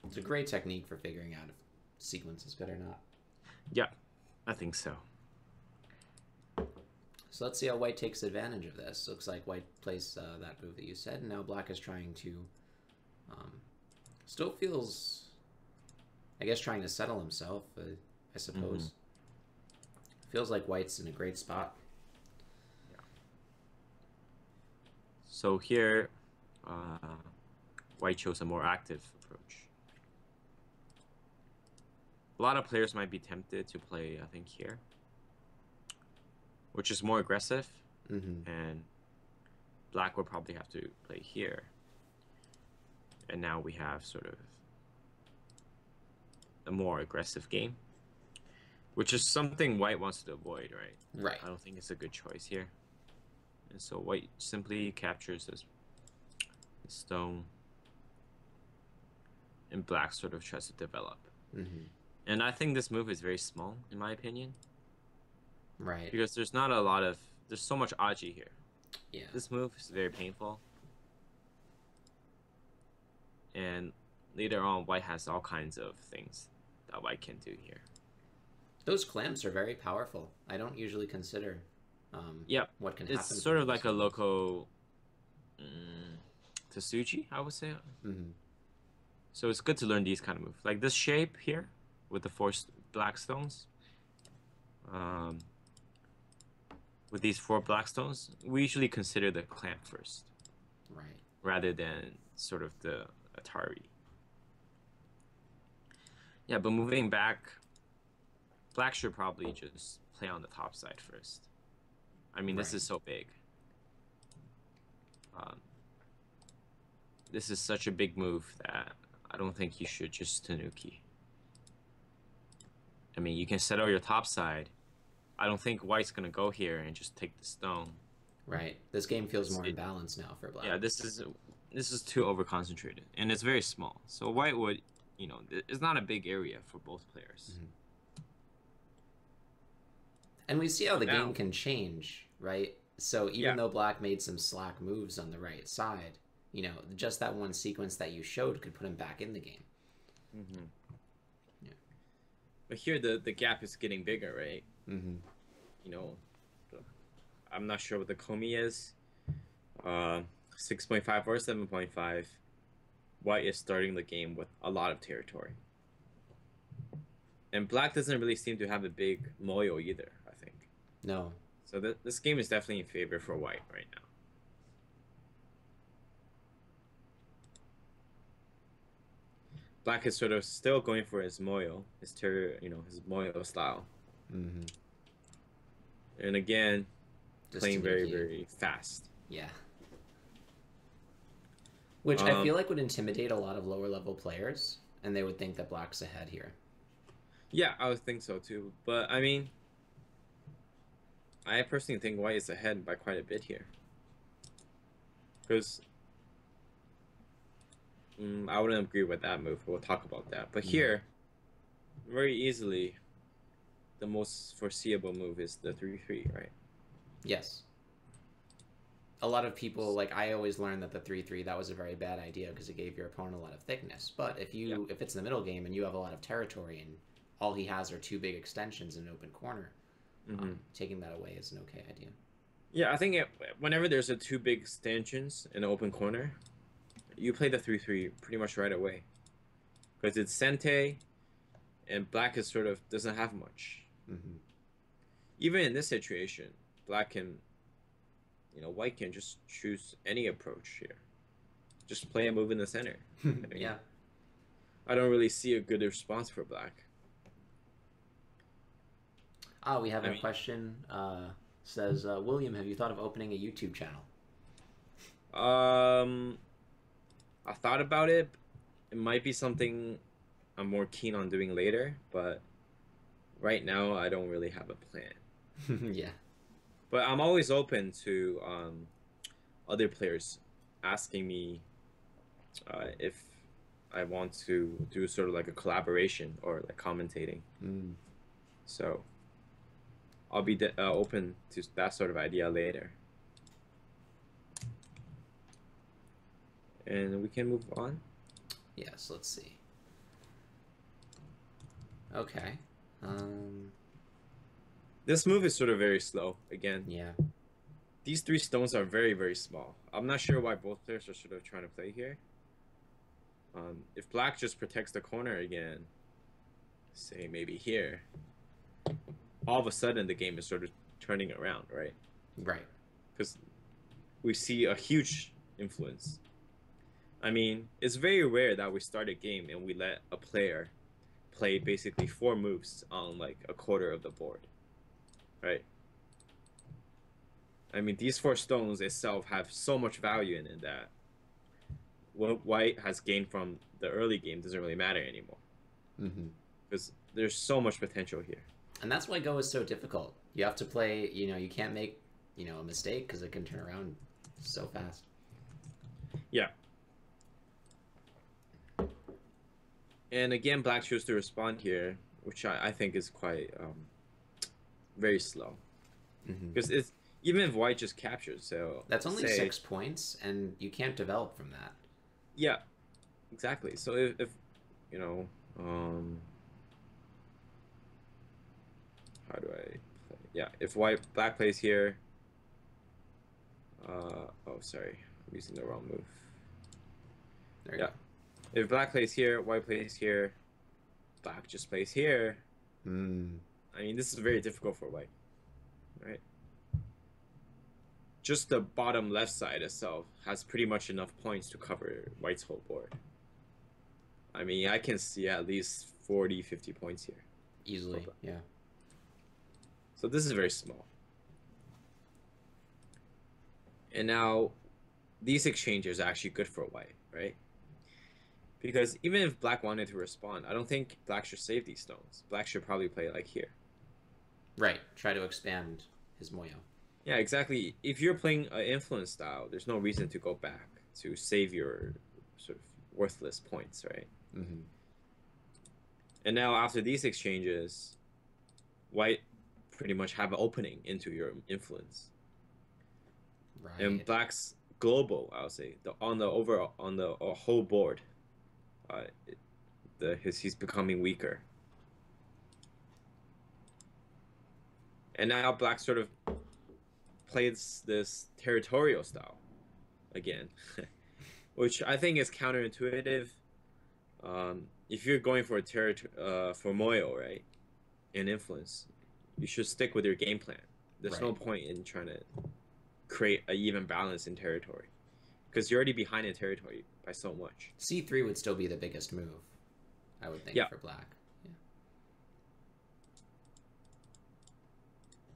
It's a great technique for figuring out if sequence is good or not. Yeah, I think so. So let's see how white takes advantage of this. Looks like white plays that move that you said, and now black is trying to... still feels... I guess trying to settle himself, I suppose. Feels like white's in a great spot. Yeah. So here, white chose a more active approach. A lot of players might be tempted to play, I think, here, which is more aggressive, and black will probably have to play here. And now we have sort of a more aggressive game, which is something white wants to avoid, right? Right. I don't think it's a good choice here. And so white simply captures this stone, and black sort of tries to develop. And I think this move is very small, in my opinion. Right. Because there's not a lot of... There's so much ACGA here. Yeah. This move is very painful. And later on, white has all kinds of things that white can do here. Those clamps are very powerful. I don't usually consider what can happen. It's sort of like a local Tsuji, I would say. So it's good to learn these kind of moves. Like this shape here with the 4 black stones. With these 4 black stones, we usually consider the clamp first. Right. Rather than sort of the Atari. Yeah, but moving back, black should probably just play on the top side first. I mean, this is so big. This is such a big move that I don't think you should just Tanuki. I mean, you can settle your top side. I don't think white's going to go here and just take the stone. Right. This game feels more in balance now for black. Yeah, this is too over-concentrated, and it's very small. So white would, you know, it's not a big area for both players. And we see how the game can change, right? So even though black made some slack moves on the right side, you know, just that one sequence that you showed could put him back in the game. Yeah. But here the gap is getting bigger, right? You know, I'm not sure what the Komi is. 6.5 or 7.5. White is starting the game with a lot of territory. And black doesn't really seem to have a big moyo either, I think. No. So this game is definitely in favor for white right now. Black is sort of still going for his moyo, his moyo style. And again, just playing very, very fast. Yeah. Which I feel like would intimidate a lot of lower level players, and they would think that black's ahead here. Yeah, I would think so too. But I mean, I personally think white is ahead by quite a bit here. Because I wouldn't agree with that move. We'll talk about that. But here, very easily, the most foreseeable move is the 3-3, right? Yes. A lot of people, like, I always learned that the 3-3, that was a very bad idea because it gave your opponent a lot of thickness. But if it's in the middle game and you have a lot of territory and all he has are 2 big extensions in an open corner, taking that away is an okay idea. Yeah, I think whenever there's 2 big extensions in an open corner, you play the 3-3 pretty much right away. Because it's Sente, and black is sort of doesn't have much. Even in this situation, black can, white can just choose any approach here. Just play a move in the center. Yeah. I don't really see a good response for black. We have a question. Says, William, have you thought of opening a YouTube channel? I thought about it. It might be something I'm more keen on doing later, but right now I don't really have a plan. Yeah. But I'm always open to other players asking me if I want to do sort of like a collaboration or like commentating. So I'll be open to that sort of idea later. And we can move on. Yes, let's see. Okay. This move is sort of very slow again. Yeah. These 3 stones are very, very small. I'm not sure why both players are sort of trying to play here. If black just protects the corner again, say maybe here, all of a sudden the game is sort of turning around, right? Right. Because we see a huge influence. I mean, it's very rare that we start a game and we let a player play basically 4 moves on like a quarter of the board, right? I mean, these 4 stones itself have so much value in it that what white has gained from the early game doesn't really matter anymore. Because there's so much potential here. And that's why Go is so difficult. You have to play, you can't make, a mistake because it can turn around so fast. Yeah. And again, black chose to respond here, which I think is quite very slow. Because it's even if white just captures, so that's only 6 points, and you can't develop from that. Yeah, exactly. So if how do I play? Yeah, if black plays here. Oh, sorry, I'm using the wrong move. There you go. If black plays here, white plays here, black just plays here. I mean, this is very difficult for white, right? Just the bottom left side itself has pretty much enough points to cover white's whole board. I mean, I can see at least 40, 50 points here. Easily, yeah. So this is very small. And now, these exchanges are actually good for white, right? Because even if black wanted to respond, I don't think black should save these stones. Black should probably play like here. Right, try to expand his moyo. Yeah, exactly. If you're playing an influence style, there's no reason to go back to save your sort of worthless points, right? And now after these exchanges, white pretty much have an opening into your influence. Right. And black's global, I would say, on the whole board, he's becoming weaker. And now black sort of plays this territorial style again, which I think is counterintuitive. If you're going for for moyo, right, and influence, you should stick with your game plan. There's no point in trying to create an even balance in territory, because you're already behind in territory by so much. C3 would still be the biggest move, I would think, for black.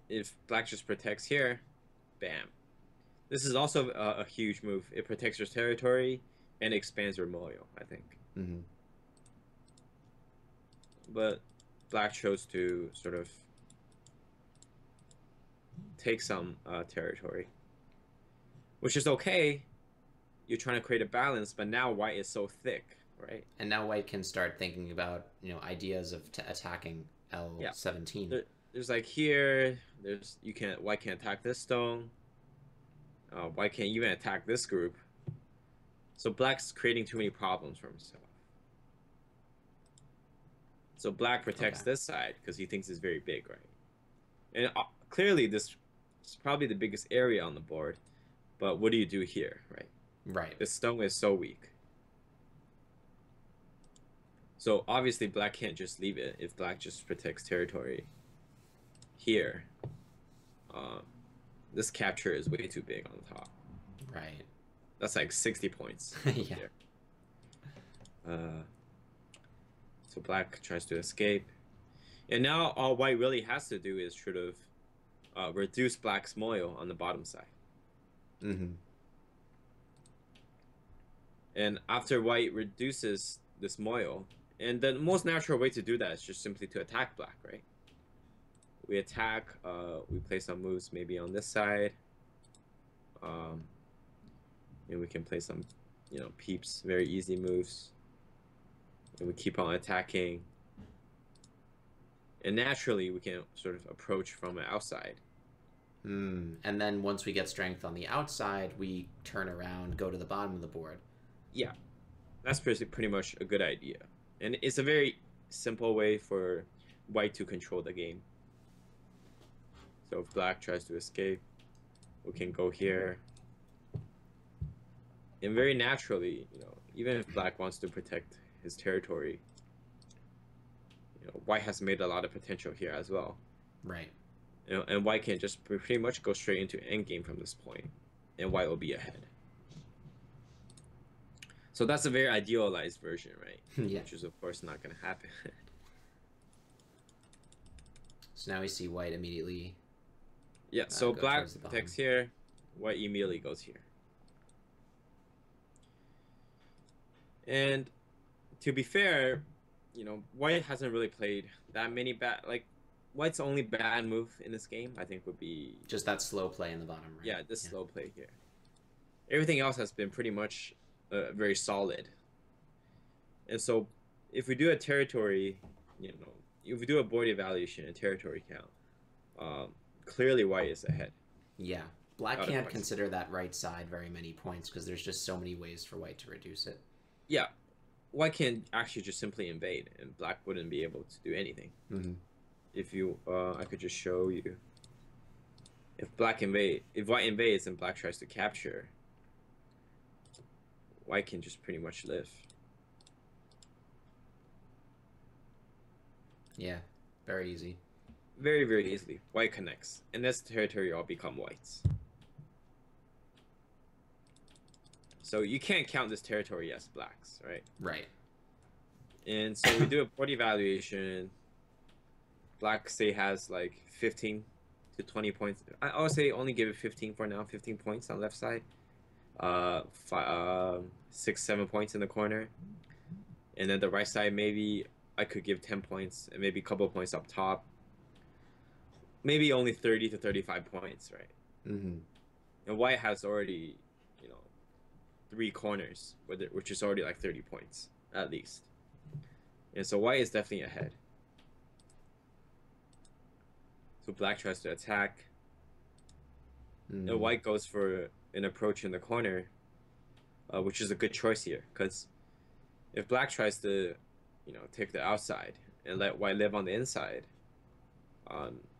If black just protects here, bam. This is also a huge move. It protects your territory and expands your moyo, I think. But black chose to sort of take some territory, which is okay. You're trying to create a balance, but now white is so thick, right? And now white can start thinking about, ideas of attacking L17. Yeah. There's like here, white can't attack this stone. White can't even attack this group. So black's creating too many problems for himself. So black protects this side because he thinks it's very big, right? And clearly this is probably the biggest area on the board. But what do you do here, right? Right. This stone is so weak. So obviously black can't just leave it if black just protects territory. Here, this capture is way too big on the top. Right. That's like 60 points. Yeah. So black tries to escape. And now all white really has to do is sort of reduce black's moyo on the bottom side. And after white reduces this moyo, and the most natural way to do that is just simply to attack black, right? We attack, we play some moves maybe on this side. and we can play some, peeps, very easy moves, and we keep on attacking. And naturally, we can sort of approach from the outside. And then once we get strength on the outside, we turn around, go to the bottom of the board. Yeah, that's pretty much a good idea. And it's a very simple way for white to control the game. So if black tries to escape, we can go here. And very naturally, even if black wants to protect his territory, white has made a lot of potential here as well. Right. And white can just pretty much go straight into endgame from this point, and white will be ahead. So that's a very idealized version, right? Yeah. Which is, of course, not going to happen. So now we see white immediately. Yeah, so black protects here, white immediately goes here. And to be fair, white hasn't really played that many bad, white's only bad move in this game, I think, would be just that slow play in the bottom, right? Yeah, this slow play here. Everything else has been pretty much very solid. And so if we do a territory, if we do a board evaluation and territory count, clearly white is ahead. Yeah. Black can't consider that right side very many points because there's just so many ways for white to reduce it. Yeah. White can actually just simply invade, and black wouldn't be able to do anything. If you, I could just show you. If white invades and black tries to capture, white can just pretty much live. Yeah, very easy. Very, very easily. White connects, and this territory all become whites. So you can't count this territory as blacks, right? Right. And so we do a board evaluation. Black, say, has like 15 to 20 points. I would say only give it 15 for now. 15 points on left side. 6, 7 points in the corner. And then the right side, maybe I could give 10 points and maybe a couple points up top. Maybe only 30 to 35 points, right? And white has already, 3 corners, which is already like 30 points, at least. And so white is definitely ahead. So black tries to attack. And white goes for an approach in the corner, which is a good choice here. Because if black tries to, take the outside and let white live on the inside,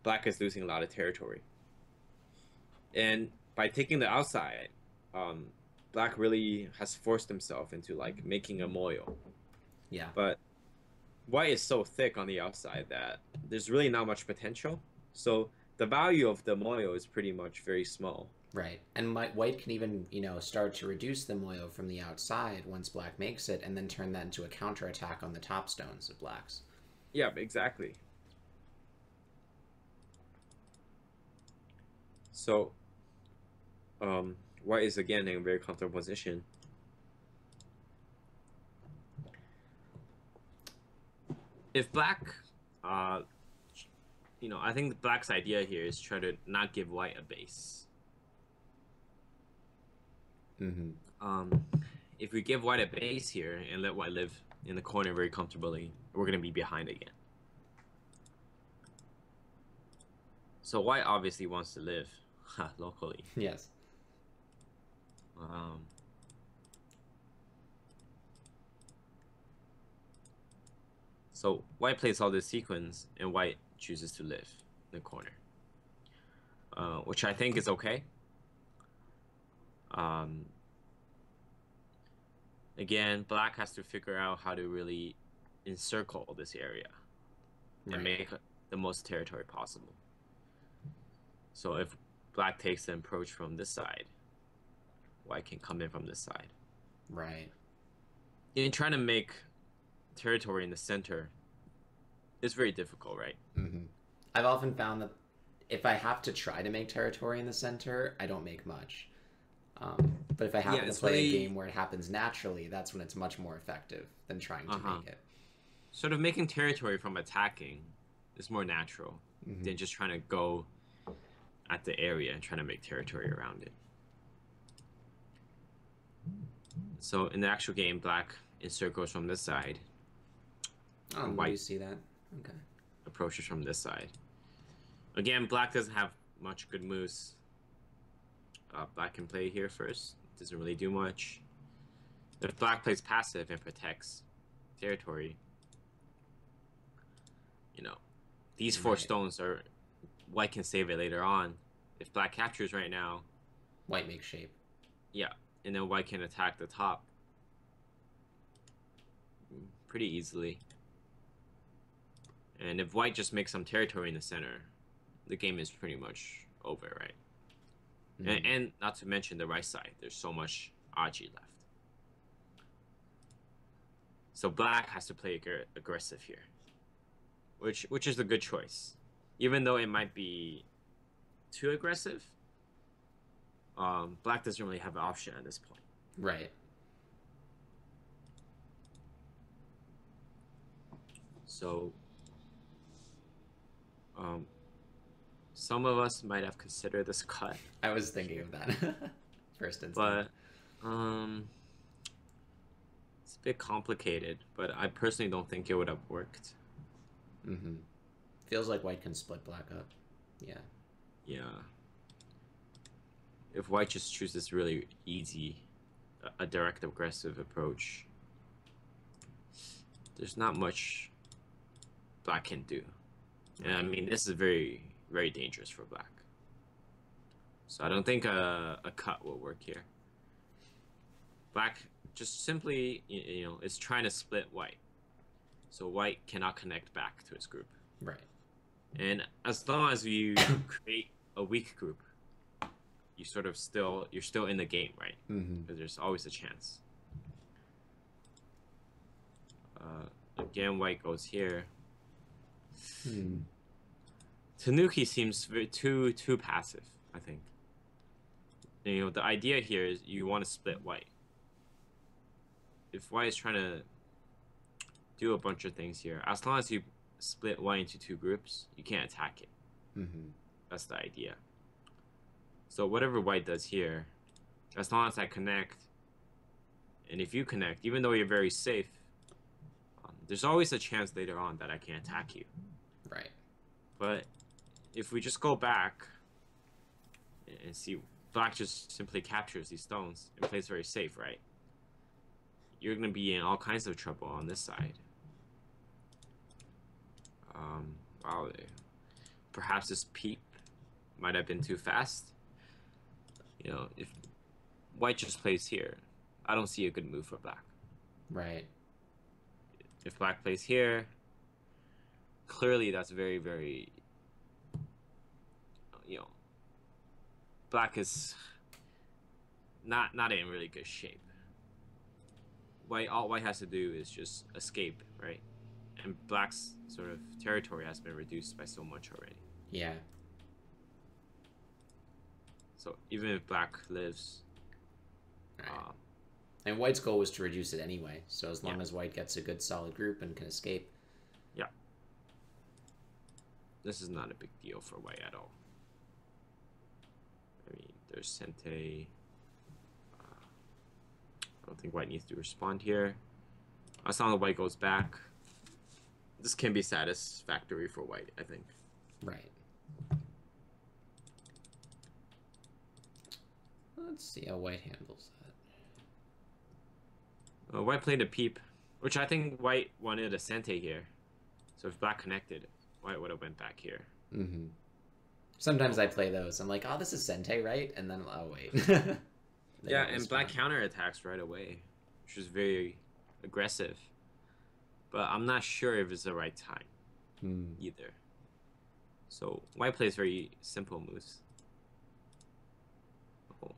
black is losing a lot of territory. And by taking the outside, black really has forced himself into like making a moil. Yeah. But white is so thick on the outside that there's really not much potential. So the value of the moil is pretty much very small. Right. And white can even, start to reduce the moil from the outside once black makes it, and then turn that into a counterattack on the top stones of black's. Yeah, exactly. So white is again in a very comfortable position. If black, I think black's idea here is try to not give white a base. If we give white a base here and let white live in the corner very comfortably, we're going to be behind again. So white obviously wants to live locally. Yes. So white plays all this sequence, and white chooses to live in the corner, which I think is okay. Again, black has to figure out how to really encircle this area and make the most territory possible. So if black takes an approach from this side, white can come in from this side. Right. In trying to make territory in the center, it's very difficult, right? I've often found that if I have to try to make territory in the center, I don't make much. But if I happen to play a game where it happens naturally, that's when it's much more effective than trying to make it. Sort of making territory from attacking is more natural than just trying to go at the area and trying to make territory around it. So in the actual game, black encircles from this side, Oh, and we white do see that. Okay. approaches from this side. Again, black doesn't have much good moves. Black can play here first. Doesn't really do much. If black plays passive and protects territory, you know, these four Right. stones are white can save it later on. If black captures right now, White makes shape. yeah, and then white can attack the top pretty easily. And if white just makes some territory in the center, the game is pretty much over, right? And not to mention the right side, there's so much ACGA left. So black has to play aggressive here, which is a good choice, even though it might be too aggressive. Black doesn't really have an option at this point. Right. So, some of us might have considered this cut. I was thinking of that. First instant. But, it's a bit complicated, but I personally don't think it would have worked. Feels like white can split black up. Yeah. Yeah. If white just chooses really easy, a direct aggressive approach, there's not much black can do. And I mean, this is very, very dangerous for black. So I don't think a cut will work here. Black just simply, you know, is trying to split white. So white cannot connect back to its group. Right. And as long as you create a weak group, you you're still in the game, right? Because there's always a chance. Again, white goes here. Tanuki seems too passive, I think. You know, the idea here is you want to split white. If white is trying to do a bunch of things here, as long as you split white into two groups, you can't attack it. That's the idea. So whatever white does here, as long as I connect, and if you connect, even though you're very safe, there's always a chance later on that I can attack you. Right. But if we just go back and see, black just simply captures these stones and plays very safe, right? You're going to be in all kinds of trouble on this side. Wow, perhaps this peep might have been too fast. You know, if white just plays here, I don't see a good move for black. Right. If black plays here, clearly that's very, very, you know, black is not in really good shape. All white has to do is just escape, right? And black's sort of territory has been reduced by so much already. Yeah. So even if black lives, Right. And white's goal was to reduce it anyway. So as long as white gets a good solid group and can escape. Yeah. This is not a big deal for white at all. I mean, there's Sente. I don't think white needs to respond here. As long as white goes back, this can be satisfactory for white, I think. Right. Let's see how white handles that. White played a peep, which I think white wanted a Sente here. So if black connected, white would have went back here. Sometimes I play those. I'm like, oh, this is Sente, right? And then, oh, wait. Yeah, and black counterattacks right away, which is very aggressive. But I'm not sure if it's the right time either. So white plays very simple moves.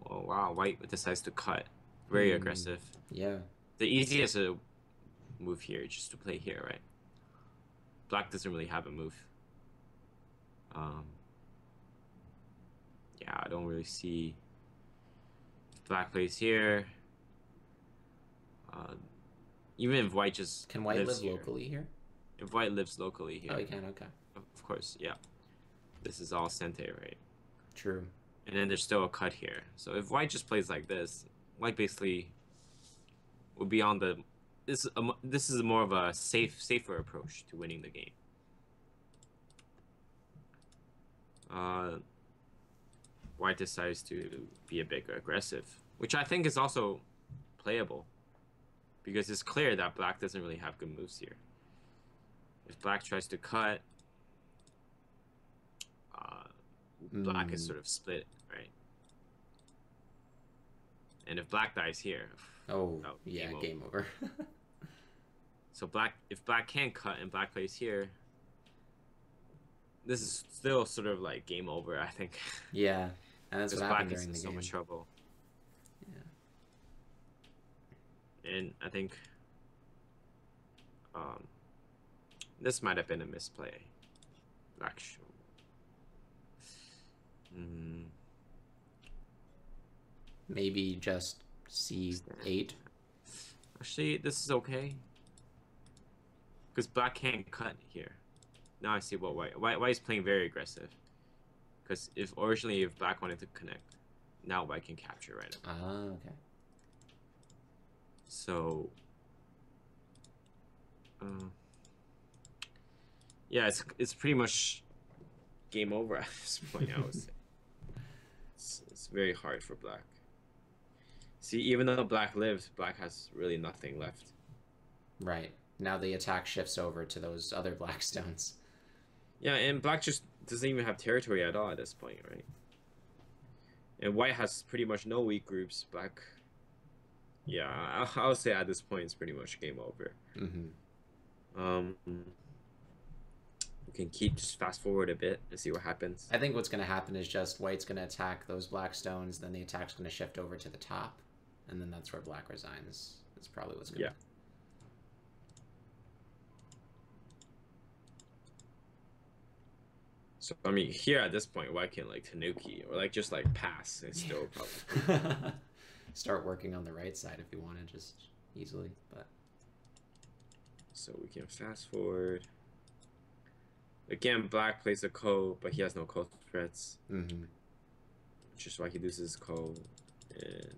Oh wow, white decides to cut. Very aggressive. Yeah. The easiest move here is just to play here, right? Black doesn't really have a move. Yeah, I don't really see. If black plays here. Even if white just Can white lives live here. locally here? If white lives locally here. Oh, he can, okay. Of course, yeah. This is all Sente, right? True. And then there's still a cut here. So if white just plays like this, white basically would be on the this is more of a safer approach to winning the game. White decides to be a bit aggressive, which I think is also playable, because it's clear that black doesn't really have good moves here. If black tries to cut, black is sort of split, right? And if black dies here, oh yeah, game over. So if black can't cut and black plays here, this is still sort of like game over, I think. Yeah, and that's what happened during the game. So much trouble. Yeah. And I think this might have been a misplay. Black show. Maybe just C8. Actually, this is okay, because black can't cut here. Now I see what white is playing very aggressive. Because if black wanted to connect, now white can capture right away. Ah, okay. So, yeah, it's pretty much game over at this point, I would say. It's very hard for black. See, even though black lives, black has really nothing left. Right. Now the attack shifts over to those other black stones. Yeah, and black just doesn't even have territory at all at this point, right? And white has pretty much no weak groups. Black, yeah, I would say at this point it's pretty much game over. We can keep just fast forward a bit and see what happens. I think what's going to happen is just white's going to attack those black stones, then the attack's going to shift over to the top, and then that's where black resigns. That's probably what's going to happen. So, I mean, here at this point, white can like Tanuki or like just like pass and still probably start working on the right side if you want to just easily. But so we can fast forward. Again, black plays a ko, but he has no ko threats, which is why he loses his ko. And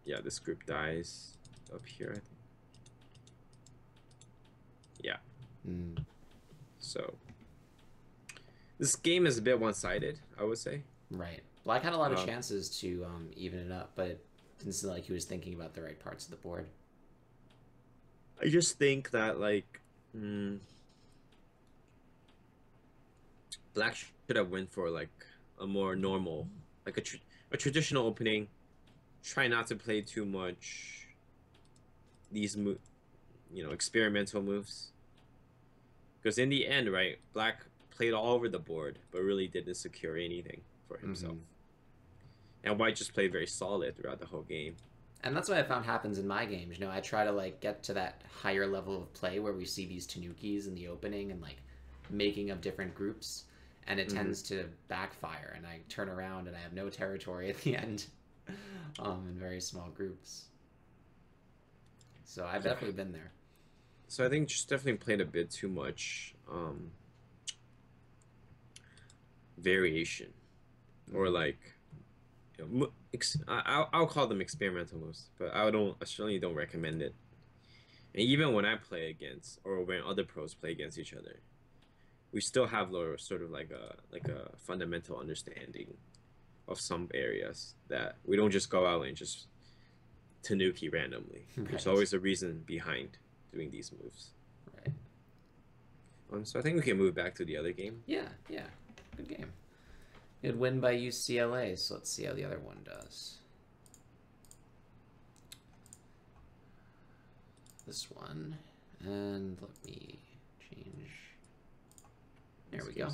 yeah, this group dies up here, I think. Yeah. So this game is a bit one-sided, I would say. Right. Black had a lot of chances to even it up, but it didn't seem like he was thinking about the right parts of the board. I just think that, like, black should have went for, like, a more normal, like a traditional opening. Try not to play too much these, experimental moves. Because in the end, right, black played all over the board, but really didn't secure anything for himself. And white just played very solid throughout the whole game. And that's what I found happens in my games. I try to like get to that higher level of play where we see these Tanukis in the opening and like making of different groups, and it tends to backfire, and I turn around and I have no territory at the end in very small groups. So I've definitely been there. So I think just definitely played a bit too much variation, or like, I'll call them experimental moves, but I certainly don't recommend it. And even when I play against, or when other pros play against each other, we still have sort of like a fundamental understanding of some areas that we don't just go out and just Tanuki randomly. Right. There's always a reason behind doing these moves. Right. So I think we can move back to the other game. Yeah. Good game. Good win by UCLA, so let's see how the other one does. This one, and let me change. There we go.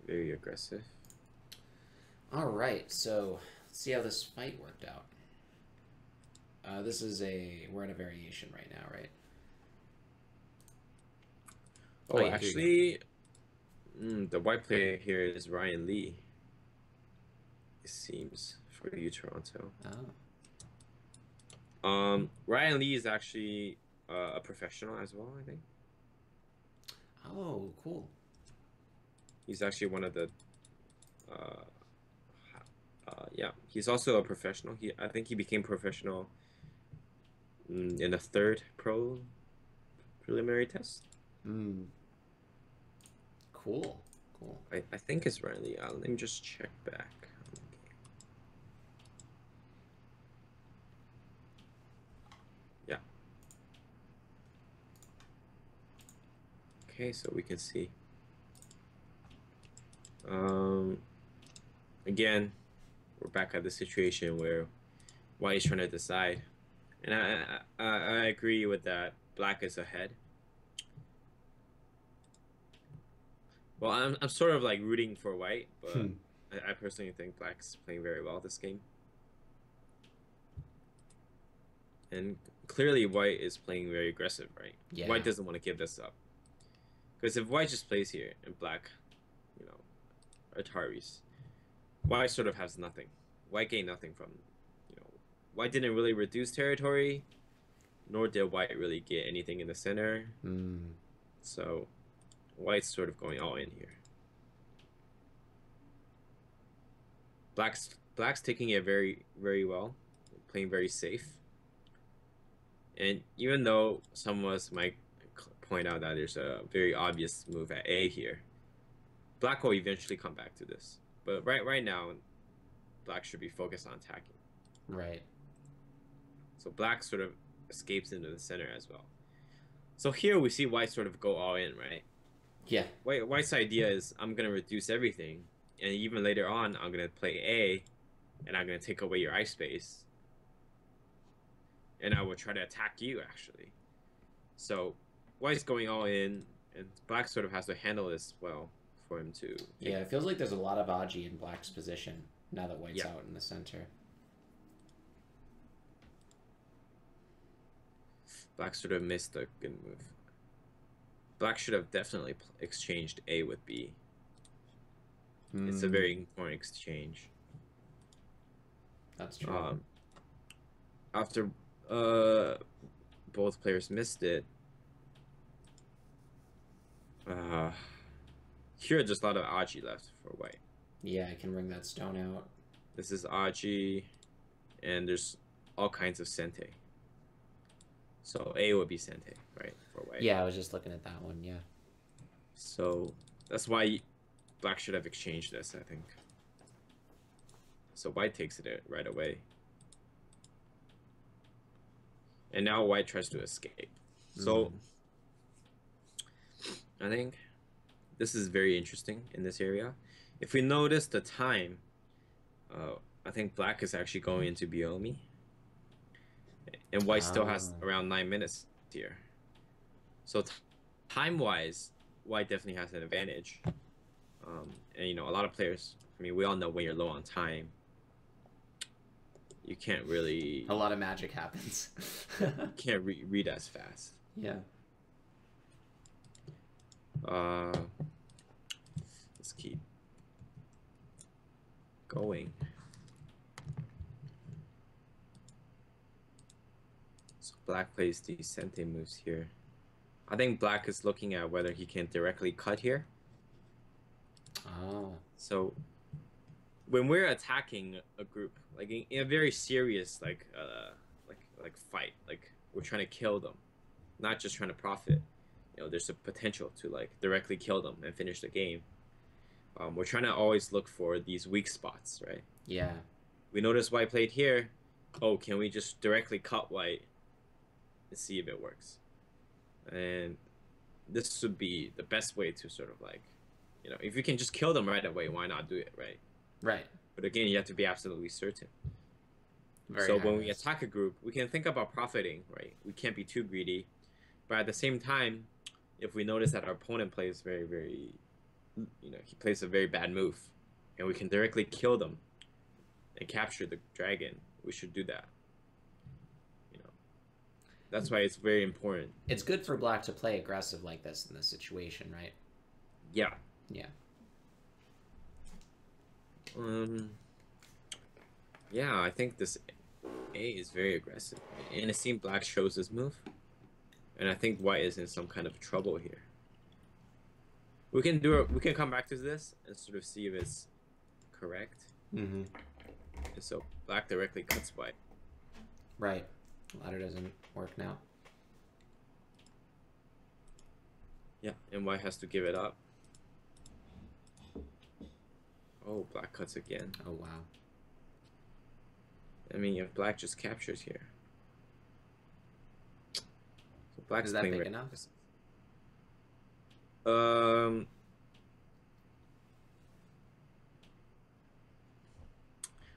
Very aggressive. All right, so let's see how this fight worked out. We're in a variation right now, right? Oh, yeah, actually, the white player here is Ryan Lee, it seems, for you, Toronto. Oh. Ryan Lee is actually a professional as well, I think. Oh, cool. He's actually one of the yeah, he's also a professional. I think he became professional in the third preliminary test. Mm. Cool. Cool. I think it's right. Let me just check back. Yeah. Okay, so we can see. Again, we're back at the situation where white is trying to decide, and I agree with that. Black is ahead. Well, I'm sort of like rooting for white, but I personally think black's playing very well this game. And clearly white is playing very aggressive, right? Yeah. White doesn't want to give this up. Because if white just plays here and black, you know, Ataris, white sort of has nothing. White gained nothing from, you know, white didn't really reduce territory, nor did white really get anything in the center. So white's sort of going all in here. Black's taking it very, very well, playing very safe. And even though some of us might point out that there's a very obvious move at A here, black will eventually come back to this. But right now, black should be focused on attacking. Right. So black sort of escapes into the center as well. So here we see white sort of go all in, right? Yeah. White's idea is I'm going to reduce everything. And even later on, I'm going to play A, and I'm going to take away your ice space. And I will try to attack you, actually. So white's going all in, and black sort of has to handle this well for him to... Yeah, it feels like there's a lot of ACGA in black's position now that white's out in the center. Black sort of missed a good move. Black should have definitely exchanged A with B. It's a very important exchange. That's true. After both players missed it, here just a lot of ACGA left for white. Yeah, I can bring that stone out. This is ACGA, and there's all kinds of Sente. So A would be Sente, right, for white. Yeah, I was just looking at that one, yeah. So that's why black should have exchanged this, I think. So white takes it right away. And now white tries to escape. So I think this is very interesting in this area. If we notice the time, I think black is actually going into Biomi. And white still has around 9 minutes here. So time-wise, white definitely has an advantage. And, you know, a lot of players, I mean, we all know when you're low on time, you can't really... A lot of magic happens. You can't read as fast. Yeah. Let's keep going. So black plays these Sente moves here. I think black is looking at whether he can directly cut here. Oh. So when we're attacking a group, like in a very serious like fight, like we're trying to kill them, not just trying to profit. You know, there's a potential to like directly kill them and finish the game. We're trying to always look for these weak spots, right? Yeah. We notice white played here. Oh, can we just directly cut white and see if it works? And this would be the best way to sort of like, you know, if you can just kill them right away, why not do it, right? Right. But again, you have to be absolutely certain. Very so when we attack a group, we can think about profiting, right? We can't be too greedy. But at the same time, if we notice that our opponent plays very, very, you know, he plays a very bad move, and we can directly kill them and capture the dragon, we should do that. You know, that's why it's very important. It's good for black to play aggressive like this in this situation, right? Yeah. Yeah. Yeah, I think this A is very aggressive, and it seems black shows this move, and I think white is in some kind of trouble here. We can do it. We can come back to this and sort of see if it's correct. Mm-hmm. And so black directly cuts white. Right. Ladder doesn't work now. Yeah, and white has to give it up. Oh, black cuts again. Oh, wow. I mean, if black just captures here. So black's Is that playing big red. enough?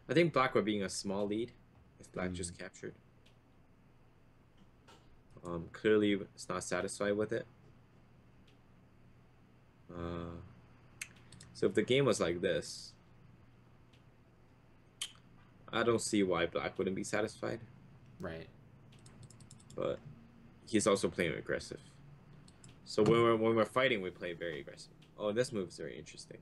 I think black would be in a small lead if black just captured. Clearly, it's not satisfied with it. So if the game was like this, I don't see why black wouldn't be satisfied. Right. But he's also playing aggressive. So when we're fighting, we play very aggressive. Oh, this move is very interesting.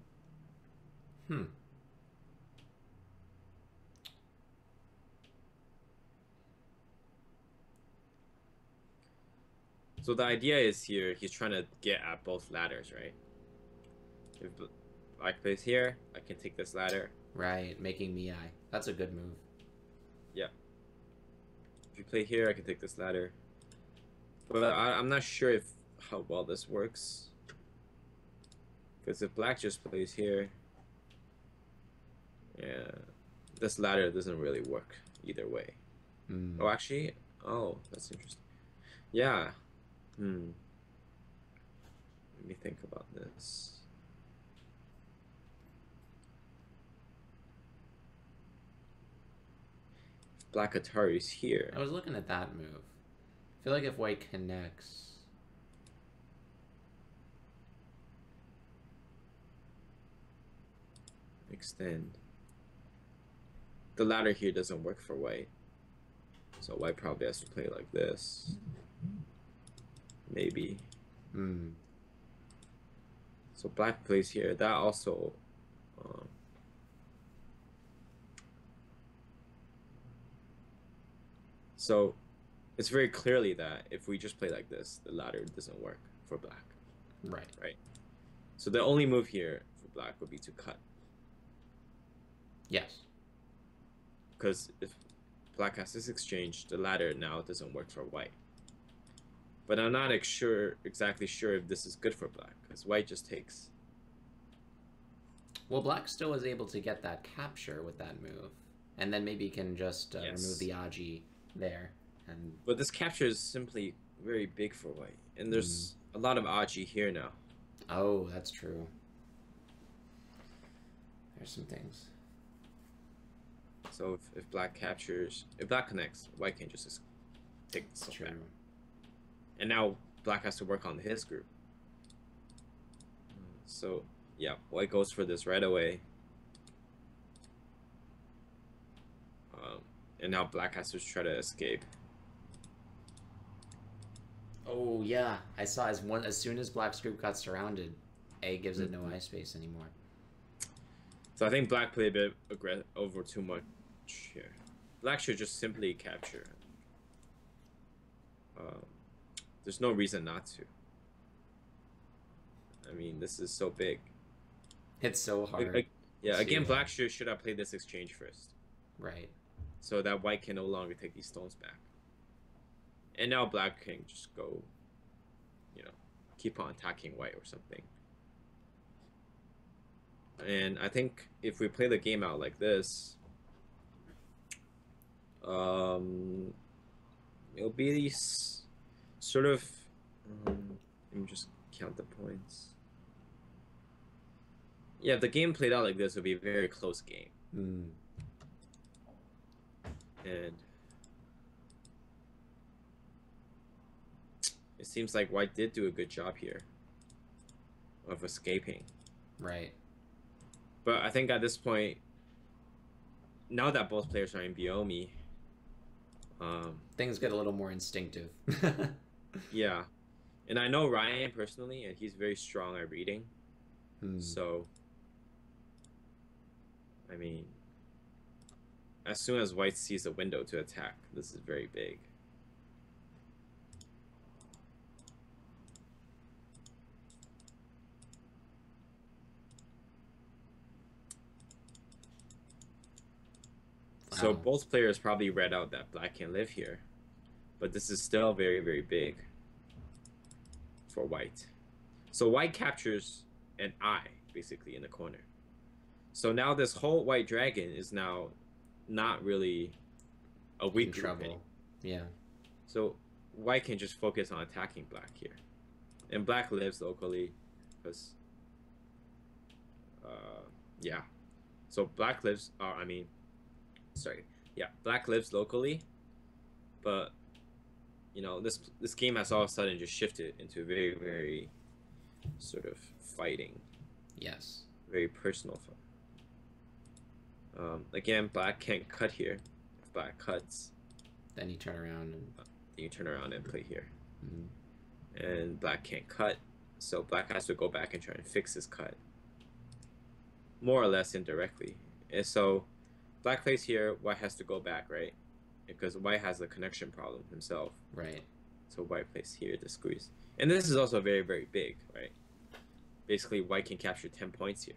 So the idea is here, he's trying to get at both ladders, right? If black plays here, I can take this ladder. Right, making me eye. That's a good move. Yeah. If you play here, I can take this ladder. But I'm not sure how well this works. Because if black just plays here, yeah, this ladder doesn't really work either way. Oh, actually, oh, that's interesting. Yeah. Let me think about this. Black Atari's here. I was looking at that move. I feel like if white connects... Extend. The ladder here doesn't work for white. So white probably has to play like this. Maybe. So black plays here. That also... so it's very clearly that if we just play like this, the ladder doesn't work for black. Right. Right. So the only move here for black would be to cut. Yes. Because if black has this exchange, the ladder now doesn't work for white. But I'm not exactly sure if this is good for black, because white just takes. Well, black still was able to get that capture with that move. And then maybe can just remove the ACGA there. But this capture is simply very big for white. And there's a lot of ACGA here now. Oh, that's true. There's some things. So if black captures, if black connects, white can just take this back. And now black has to work on his group. So yeah, white goes for this right away. And now black has to try to escape. Oh yeah, I saw as soon as black's group got surrounded, A gives it no eye space anymore. So I think black played a bit over too much here. Black should just simply capture. There's no reason not to. I mean, this is so big. It's so hard. Yeah, again, black should have played this exchange first. Right. So that white can no longer take these stones back. And now black can just go, you know, keep on attacking white or something. And I think if we play the game out like this, it'll be sort of, let me just count the points. Yeah, if the game played out like this, it would be a very close game. And it seems like white did do a good job here of escaping. Right. But I think at this point, now that both players are in Biomi, things get a little more instinctive. Yeah. And I know Ryan personally, and he's very strong at reading. So, I mean, as soon as white sees a window to attack, this is very big. So both players probably read out that black can live here. but this is still very, very big for white. So white captures an eye, basically, in the corner. So now this whole white dragon is now not really a weak In group trouble. anymore. Yeah. So white can just focus on attacking black here. And black lives locally because, yeah. So black lives, black lives locally, but you know, this game has all of a sudden just shifted into very, very sort of fighting. Yes. Very personal fight. Again, black can't cut here. If black cuts, then you turn around and you turn around and play here. Mm-hmm. And black can't cut, so black has to go back and try and fix his cut. More or less indirectly. And so black plays here, white has to go back, right? Because white has a connection problem himself. Right. So white plays here to squeeze. And this is also very, very big, right? Basically, white can capture 10 points here.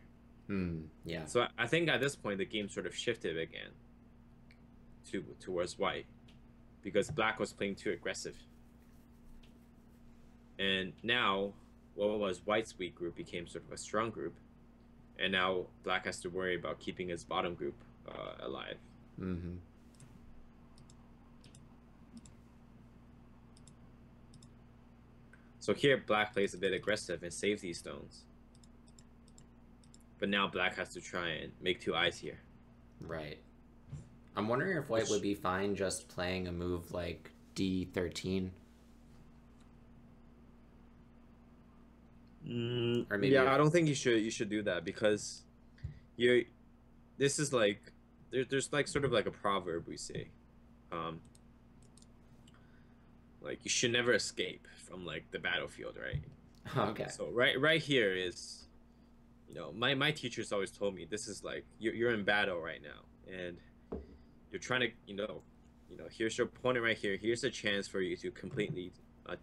Yeah. So I think at this point, the game sort of shifted again towards white because black was playing too aggressive. And now, what was white's weak group became sort of a strong group. And now black has to worry about keeping his bottom group alive. Mm-hmm. So here, black plays a bit aggressive and saves these stones. But now black has to try and make 2 eyes here. Right. I'm wondering if white would be fine just playing a move like D13. Or maybe I don't think you should do that because this is like there's like sort of like a proverb we say. Like you should never escape from like the battlefield, right? Okay. So right here is, you know, my teachers always told me this is like you're in battle right now and you're trying to, you know, here's your opponent right here. Here's a chance for you to completely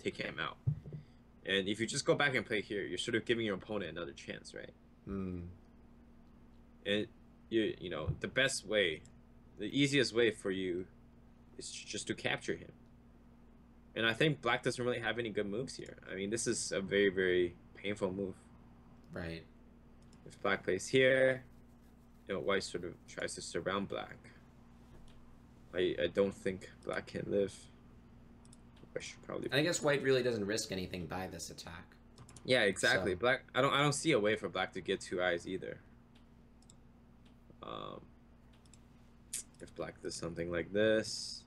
take him out. And if you just go back and play here, you're sort of giving your opponent another chance, right? And you know, the best way, the easiest way for you is just to capture him. And I think black doesn't really have any good moves here. I mean, this is a very, very painful move. Right. If black plays here, you know, white sort of tries to surround black. I don't think black can live. I should probably. I guess white really doesn't risk anything by this attack. Yeah, exactly. So. Black. I don't see a way for black to get 2 eyes either. If black does something like this.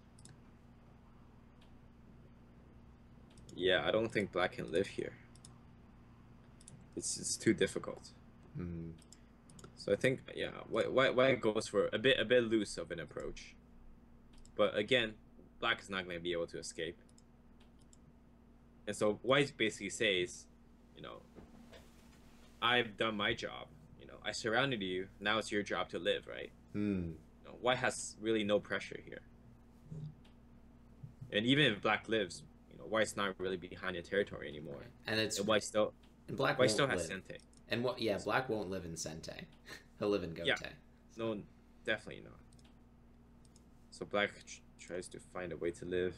Yeah, I don't think black can live here. It's too difficult. So I think, yeah, white goes for a bit loose of an approach. But again, black is not going to be able to escape. And so white basically says, you know, I've done my job. You know, I surrounded you. Now it's your job to live, right? You know, white has really no pressure here. And even if black lives, you know, white's not really behind the territory anymore. And white still. And black white still has Sente. And what? Yeah, black won't live in Sente. He'll live in Gote. Yeah. No, definitely not. So black tries to find a way to live.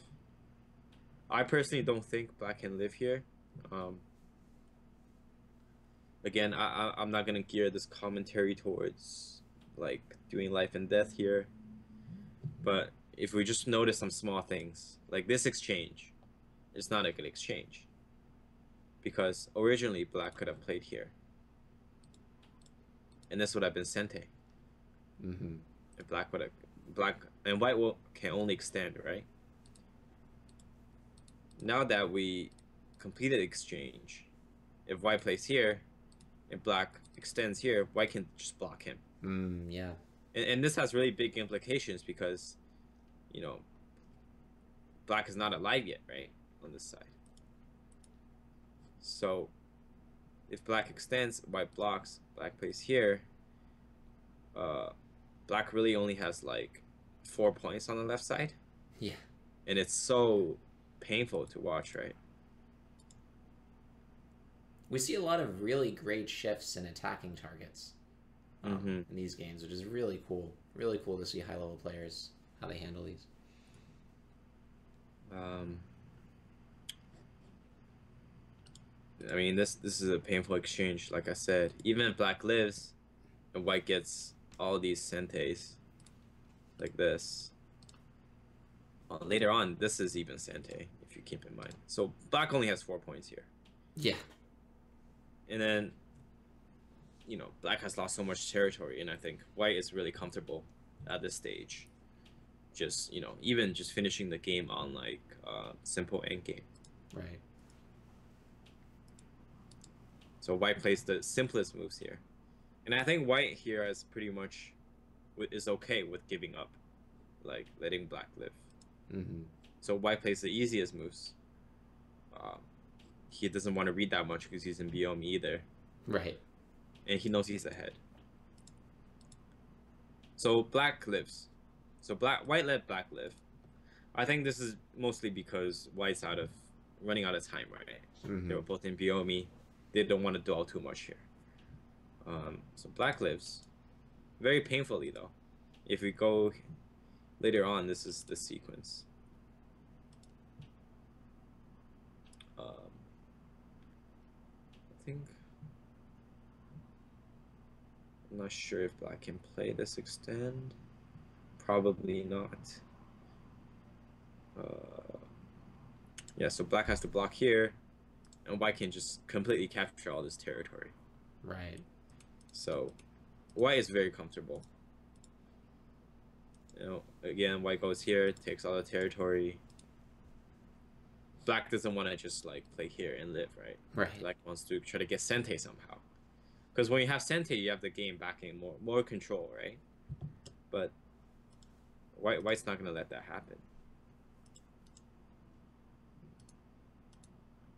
I personally don't think black can live here. Again, I'm not gonna gear this commentary towards like doing life and death here. But if we just notice some small things, like this exchange, it's not a good exchange. Because originally black could have played here. And this would have been Sente. If black would have, and white can only extend, right? Now that we completed exchange, if white plays here, and black extends here, white can just block him. Yeah. And this has really big implications because, you know, black is not alive yet, right? On this side. So, if black extends, white blocks, black plays here, black really only has like 4 points on the left side. Yeah. And it's so painful to watch, right? We see a lot of really great shifts in attacking targets in these games, which is really cool. Really cool to see high-level players, how they handle these. Um, I mean, this is a painful exchange. Like I said, even if black lives, and white gets all these sentes like this. Later on, this is even sente, if you keep in mind. So black only has 4 points here. Yeah. And then, you know, black has lost so much territory, and I think white is really comfortable at this stage. Just, you know, even just finishing the game on like simple endgame. Right. So white plays the simplest moves here. And I think white here is pretty much is okay with giving up, like letting black live. Mm-hmm. So white plays the easiest moves. He doesn't want to read that much because he's in Biome either. Right. And he knows he's ahead. So black lives. So white let black live. I think this is mostly because white's running out of time, right? Mm-hmm. They were both in Biome. They don't want to dwell too much here. So black lives. Very painfully though. If we go later on, this is the sequence. I think I'm not sure if black can play this extend. Probably not. Yeah, so black has to block here, and white can just completely capture all this territory. Right. So white is very comfortable. You know, again, white goes here, takes all the territory. Black doesn't want to just like play here and live, right? Right. Black wants to try to get sente somehow. Because when you have sente, you have the game backing more control, right? But white's not gonna let that happen.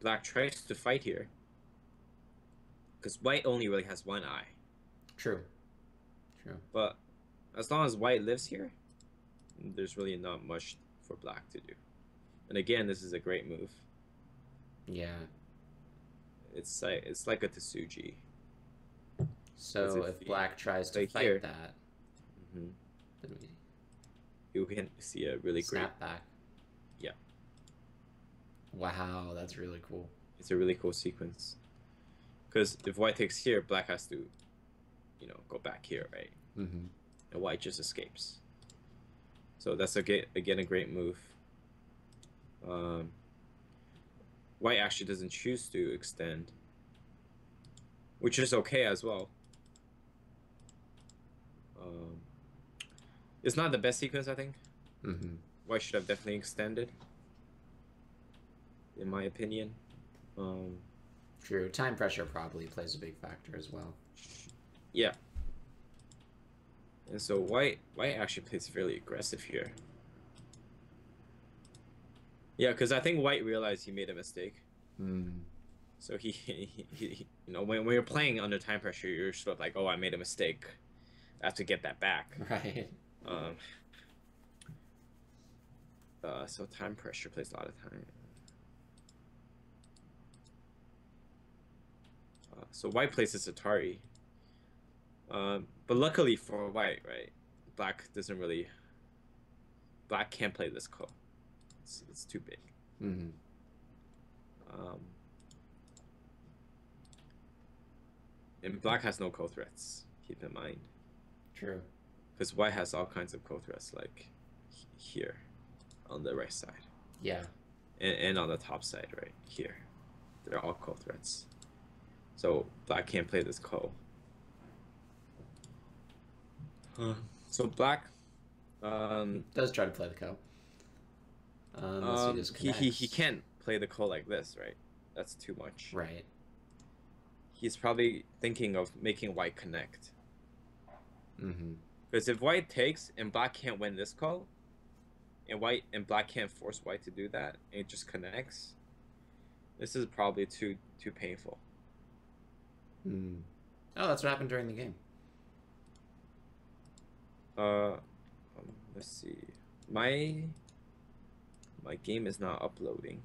Black tries to fight here. Because white only really has one eye. True. True. But as long as white lives here, there's really not much for black to do. And again, this is a great move. Yeah. It's like a Tsuji. So if black tries to fight here, that, then we you can see a really snap great back. Yeah. Wow, that's really cool. It's a really cool sequence. Because if white takes here, black has to, you know, go back here, right? Mm-hmm. And white just escapes. So that's again a great move. White actually doesn't choose to extend, which is okay as well. It's not the best sequence, I think. Mm-hmm. White should have definitely extended, in my opinion. True. Time pressure probably plays a big factor as well. Yeah. And so white actually plays fairly aggressive here. Yeah, because I think white realized he made a mistake. Mm. So he you know, when you're playing under time pressure, you're sort of like, oh, I made a mistake. I have to get that back. Right. So time pressure plays a lot of time. So white plays this Atari. But luckily for white, right, black can't play this ko. It's too big. Mm-hmm. And black has no ko threats, keep in mind. True. Because white has all kinds of ko threats, like here on the right side. Yeah. And on the top side, right here. They're all ko threats. So black can't play this ko. So black does try to play the ko. Unless he can't play the ko like this, right? That's too much. Right. He's probably thinking of making white connect. Mm-hmm. Because if white takes and black can't win this ko, and black can't force white to do that, and it just connects, this is probably too painful. Mm. Oh, that's what happened during the game. Let's see. My game is not uploading.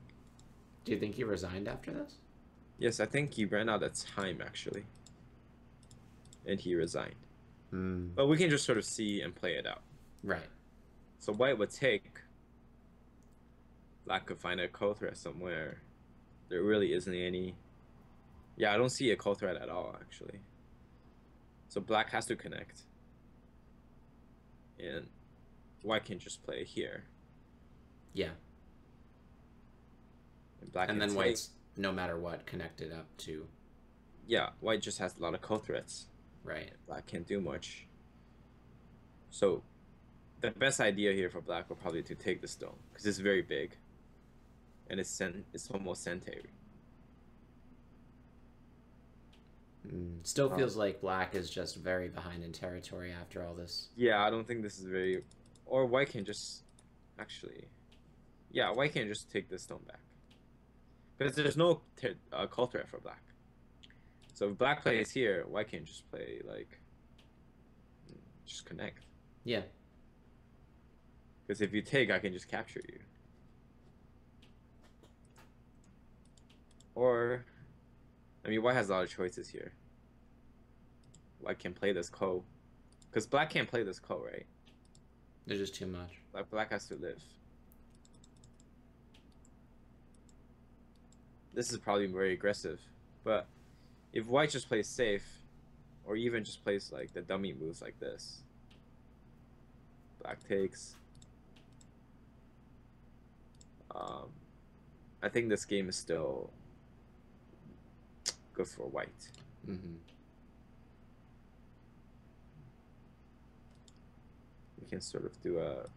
Do you think he resigned after this? Yes, I think he ran out of time actually, and he resigned. Mm. But we can just sort of see and play it out. Right. So white would take. Black could find a cold threat somewhere. There really isn't any. Yeah, I don't see a cold threat at all, actually. So black has to connect. And white can just play here. Yeah. And black And can then take. white's, no matter what, connected up to... Yeah, white just has a lot of cold threats. Right. Black can't do much. So the best idea here for black would probably to take the stone, because it's very big. And it's almost century. Still feels like black is just very behind in territory after all this. Yeah, I don't think this is very... Or white can just... Actually... Yeah, white can just take this stone back. Because there's no cold threat for black. So if black plays here, white can just play, like... Just connect. Yeah. Because if you take, I can just capture you. Or... I mean, white has a lot of choices here. White can play this ko. Because black can't play this ko, right? There's just too much. Like, black has to live. This is probably very aggressive. But if white just plays safe, or even just plays, like, the dummy moves like this. Black takes. I think this game is still... good for white. Mm-hmm. We can sort of do a...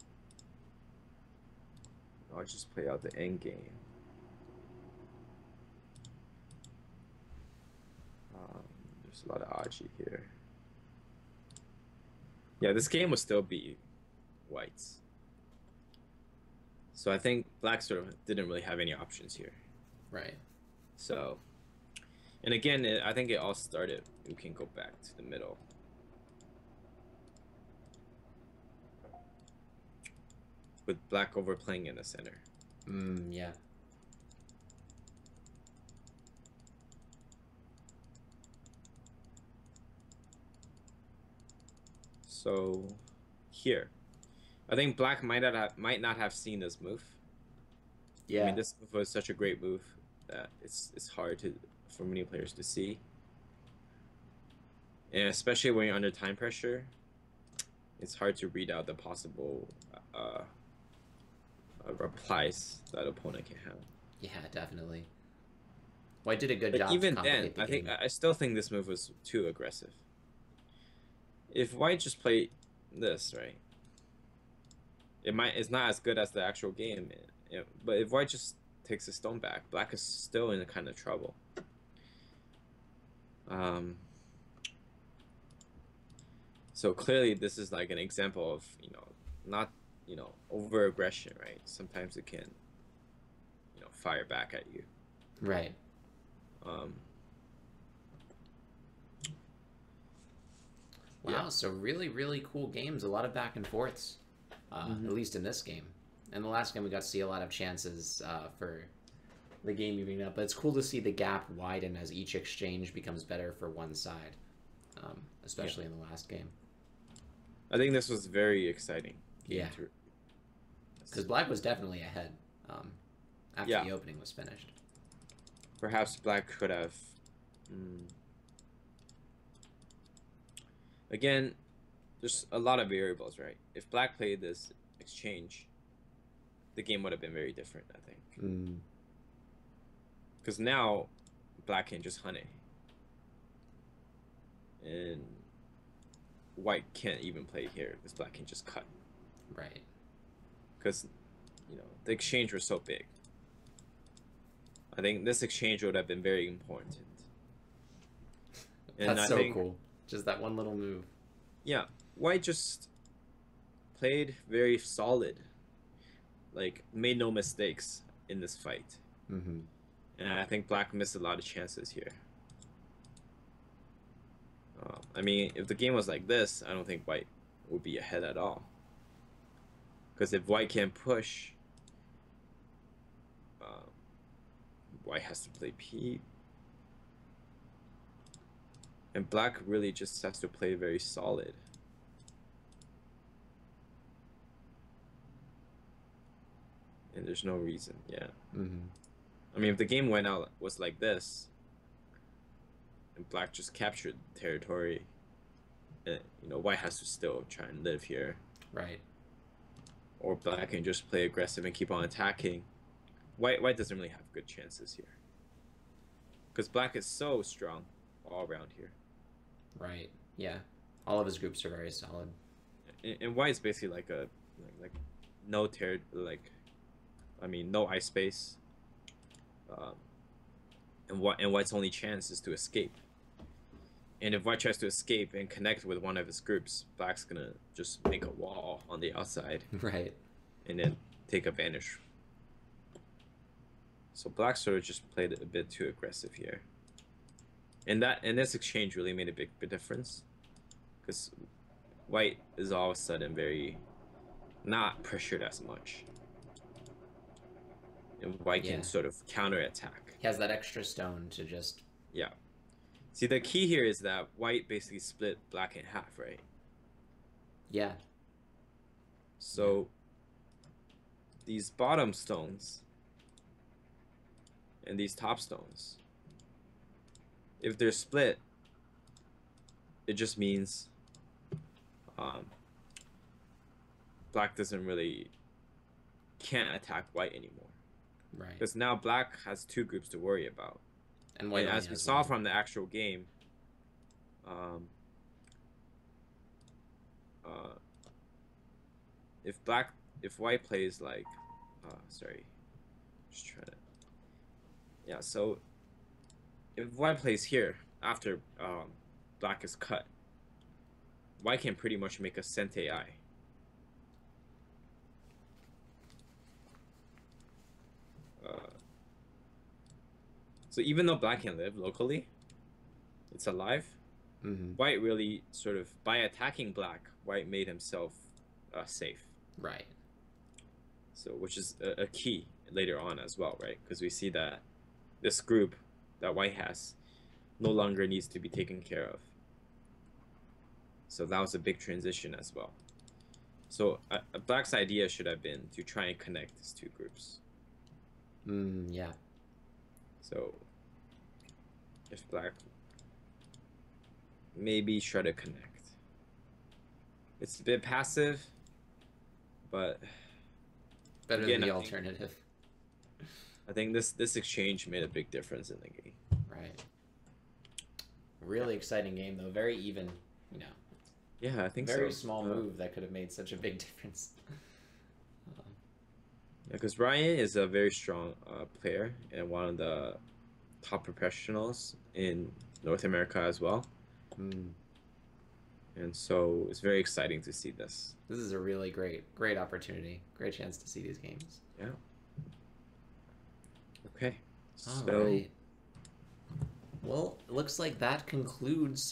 I'll just play out the end game. There's a lot of ACGA here. Yeah, this game will still be white's. So I think black sort of didn't really have any options here. Right. So... And again, I think it all started. We can go back to the middle. With black overplaying in the center. Yeah. So here, I think black might not have seen this move. Yeah. I mean, this move was such a great move that it's hard for many players to see. And especially when you're under time pressure, it's hard to read out the possible replies that opponent can have. Yeah, definitely. White did a good But job. even then, I still think this move was too aggressive. If white just played this, right? It's not as good as the actual game, but if white just takes a stone back, black is still in a kind of trouble. So clearly this is like an example of, not, over aggression, right? Sometimes it can, fire back at you. Right. Wow, Yeah. so really, really cool games. A lot of back and forths, at least in this game. In the last game, we got to see a lot of chances for the game moving up. But it's cool to see the gap widen as each exchange becomes better for one side, especially in the last game. I think this was very exciting. Yeah. Because black was definitely ahead after the opening was finished. Perhaps black could have... Again, there's a lot of variables, right? If black played this exchange, the game would have been very different, I think. Because now, black can just hunt it. And white can't even play here, because black can just cut. Right. Because, the exchange was so big. I think this exchange would have been very important. And that's so cool. Just that one little move. Yeah, white just played very solid. Like, made no mistakes in this fight. And I think black missed a lot of chances here. I mean, if the game was like this, I don't think white would be ahead at all. Because if white can't push, white has to play P. And black really just has to play very solid. And There's no reason. Yeah. Mm-hmm. I mean, if the game was like this, and Black just captured territory, White has to still try and live here. Right. Or Black can just play aggressive and keep on attacking. White doesn't really have good chances here. Because Black is so strong all around here. Right. Yeah. All of his groups are very solid. And White is basically like no no ice space. And White's only chance is to escape. And if White tries to escape and connect with one of his groups, Black's gonna just make a wall on the outside. Right. And then take advantage. So Black sort of just played a bit too aggressive here. And this exchange really made a big difference. Because White is all of a sudden very not pressured as much. And White can sort of counterattack. He has that extra stone to just... Yeah. See, the key here is that White basically split Black in half, right? Yeah. So these bottom stones and these top stones, if they're split, it just means Black can't attack White anymore. Right. Because now Black has two groups to worry about. And White, as we saw from the actual game, if White plays like, so if White plays here after Black is cut, White can pretty much make a Sente Eye. So even though Black can live locally, it's alive. Mm-hmm. White really sort of, by attacking Black, White made himself safe. Right. So, which is a key later on as well, right? Because we see that this group that White has no longer needs to be taken care of. So that was a big transition as well. So Black's idea should have been to try and connect these two groups. Yeah. So if Black maybe try to connect, it's a bit passive, but better than the alternative. I think this exchange made a big difference in the game. Right. Really exciting game though. Very even, Yeah, I think very small move that could have made such a big difference. Yeah, because Ryan is a very strong player and one of the top professionals in North America as well. And so it's very exciting to see this. This is a really great opportunity. Great chance to see these games. Yeah. Okay. All right. Well, it looks like that concludes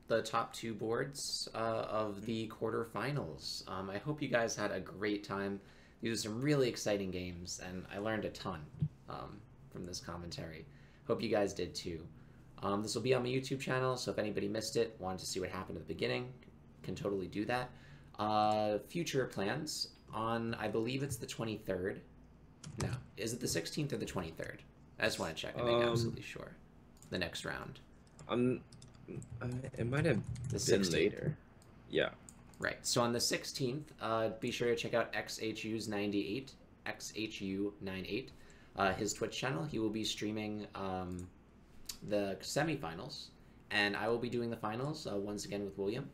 the top two boards of the quarterfinals. I hope you guys had a great time. These are some really exciting games, and I learned a ton from this commentary. Hope you guys did too. This will be on my YouTube channel, so if anybody missed it, wanted to see what happened at the beginning, can totally do that. Future plans on, I believe it's the 23rd. No, is it the 16th or the 23rd? I just want to check and make absolutely sure. The next round. It might have the been 16th. later. Yeah. Right. So on the 16th, be sure to check out XHU's 98, XHU98, his Twitch channel. He will be streaming the semifinals, and I will be doing the finals once again with William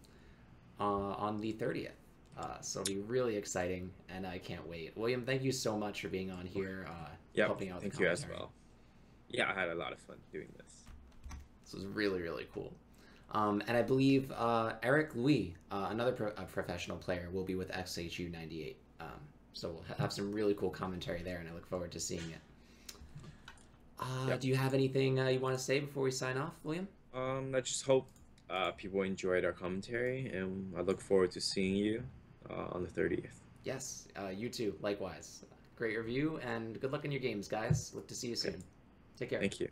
on the 30th. So it'll be really exciting, and I can't wait. William, thank you so much for being on here, helping out with the commentary. Thank you as well. Yeah, I had a lot of fun doing this. This was really, really cool. And I believe Eric Louis, another professional player, will be with XHU98. So we'll have some really cool commentary there, and I look forward to seeing it. Do you have anything you want to say before we sign off, William? I just hope people enjoyed our commentary, and I look forward to seeing you on the 30th. Yes, you too, likewise. Great review, and good luck in your games, guys. Look to see you soon. Take care. Thank you.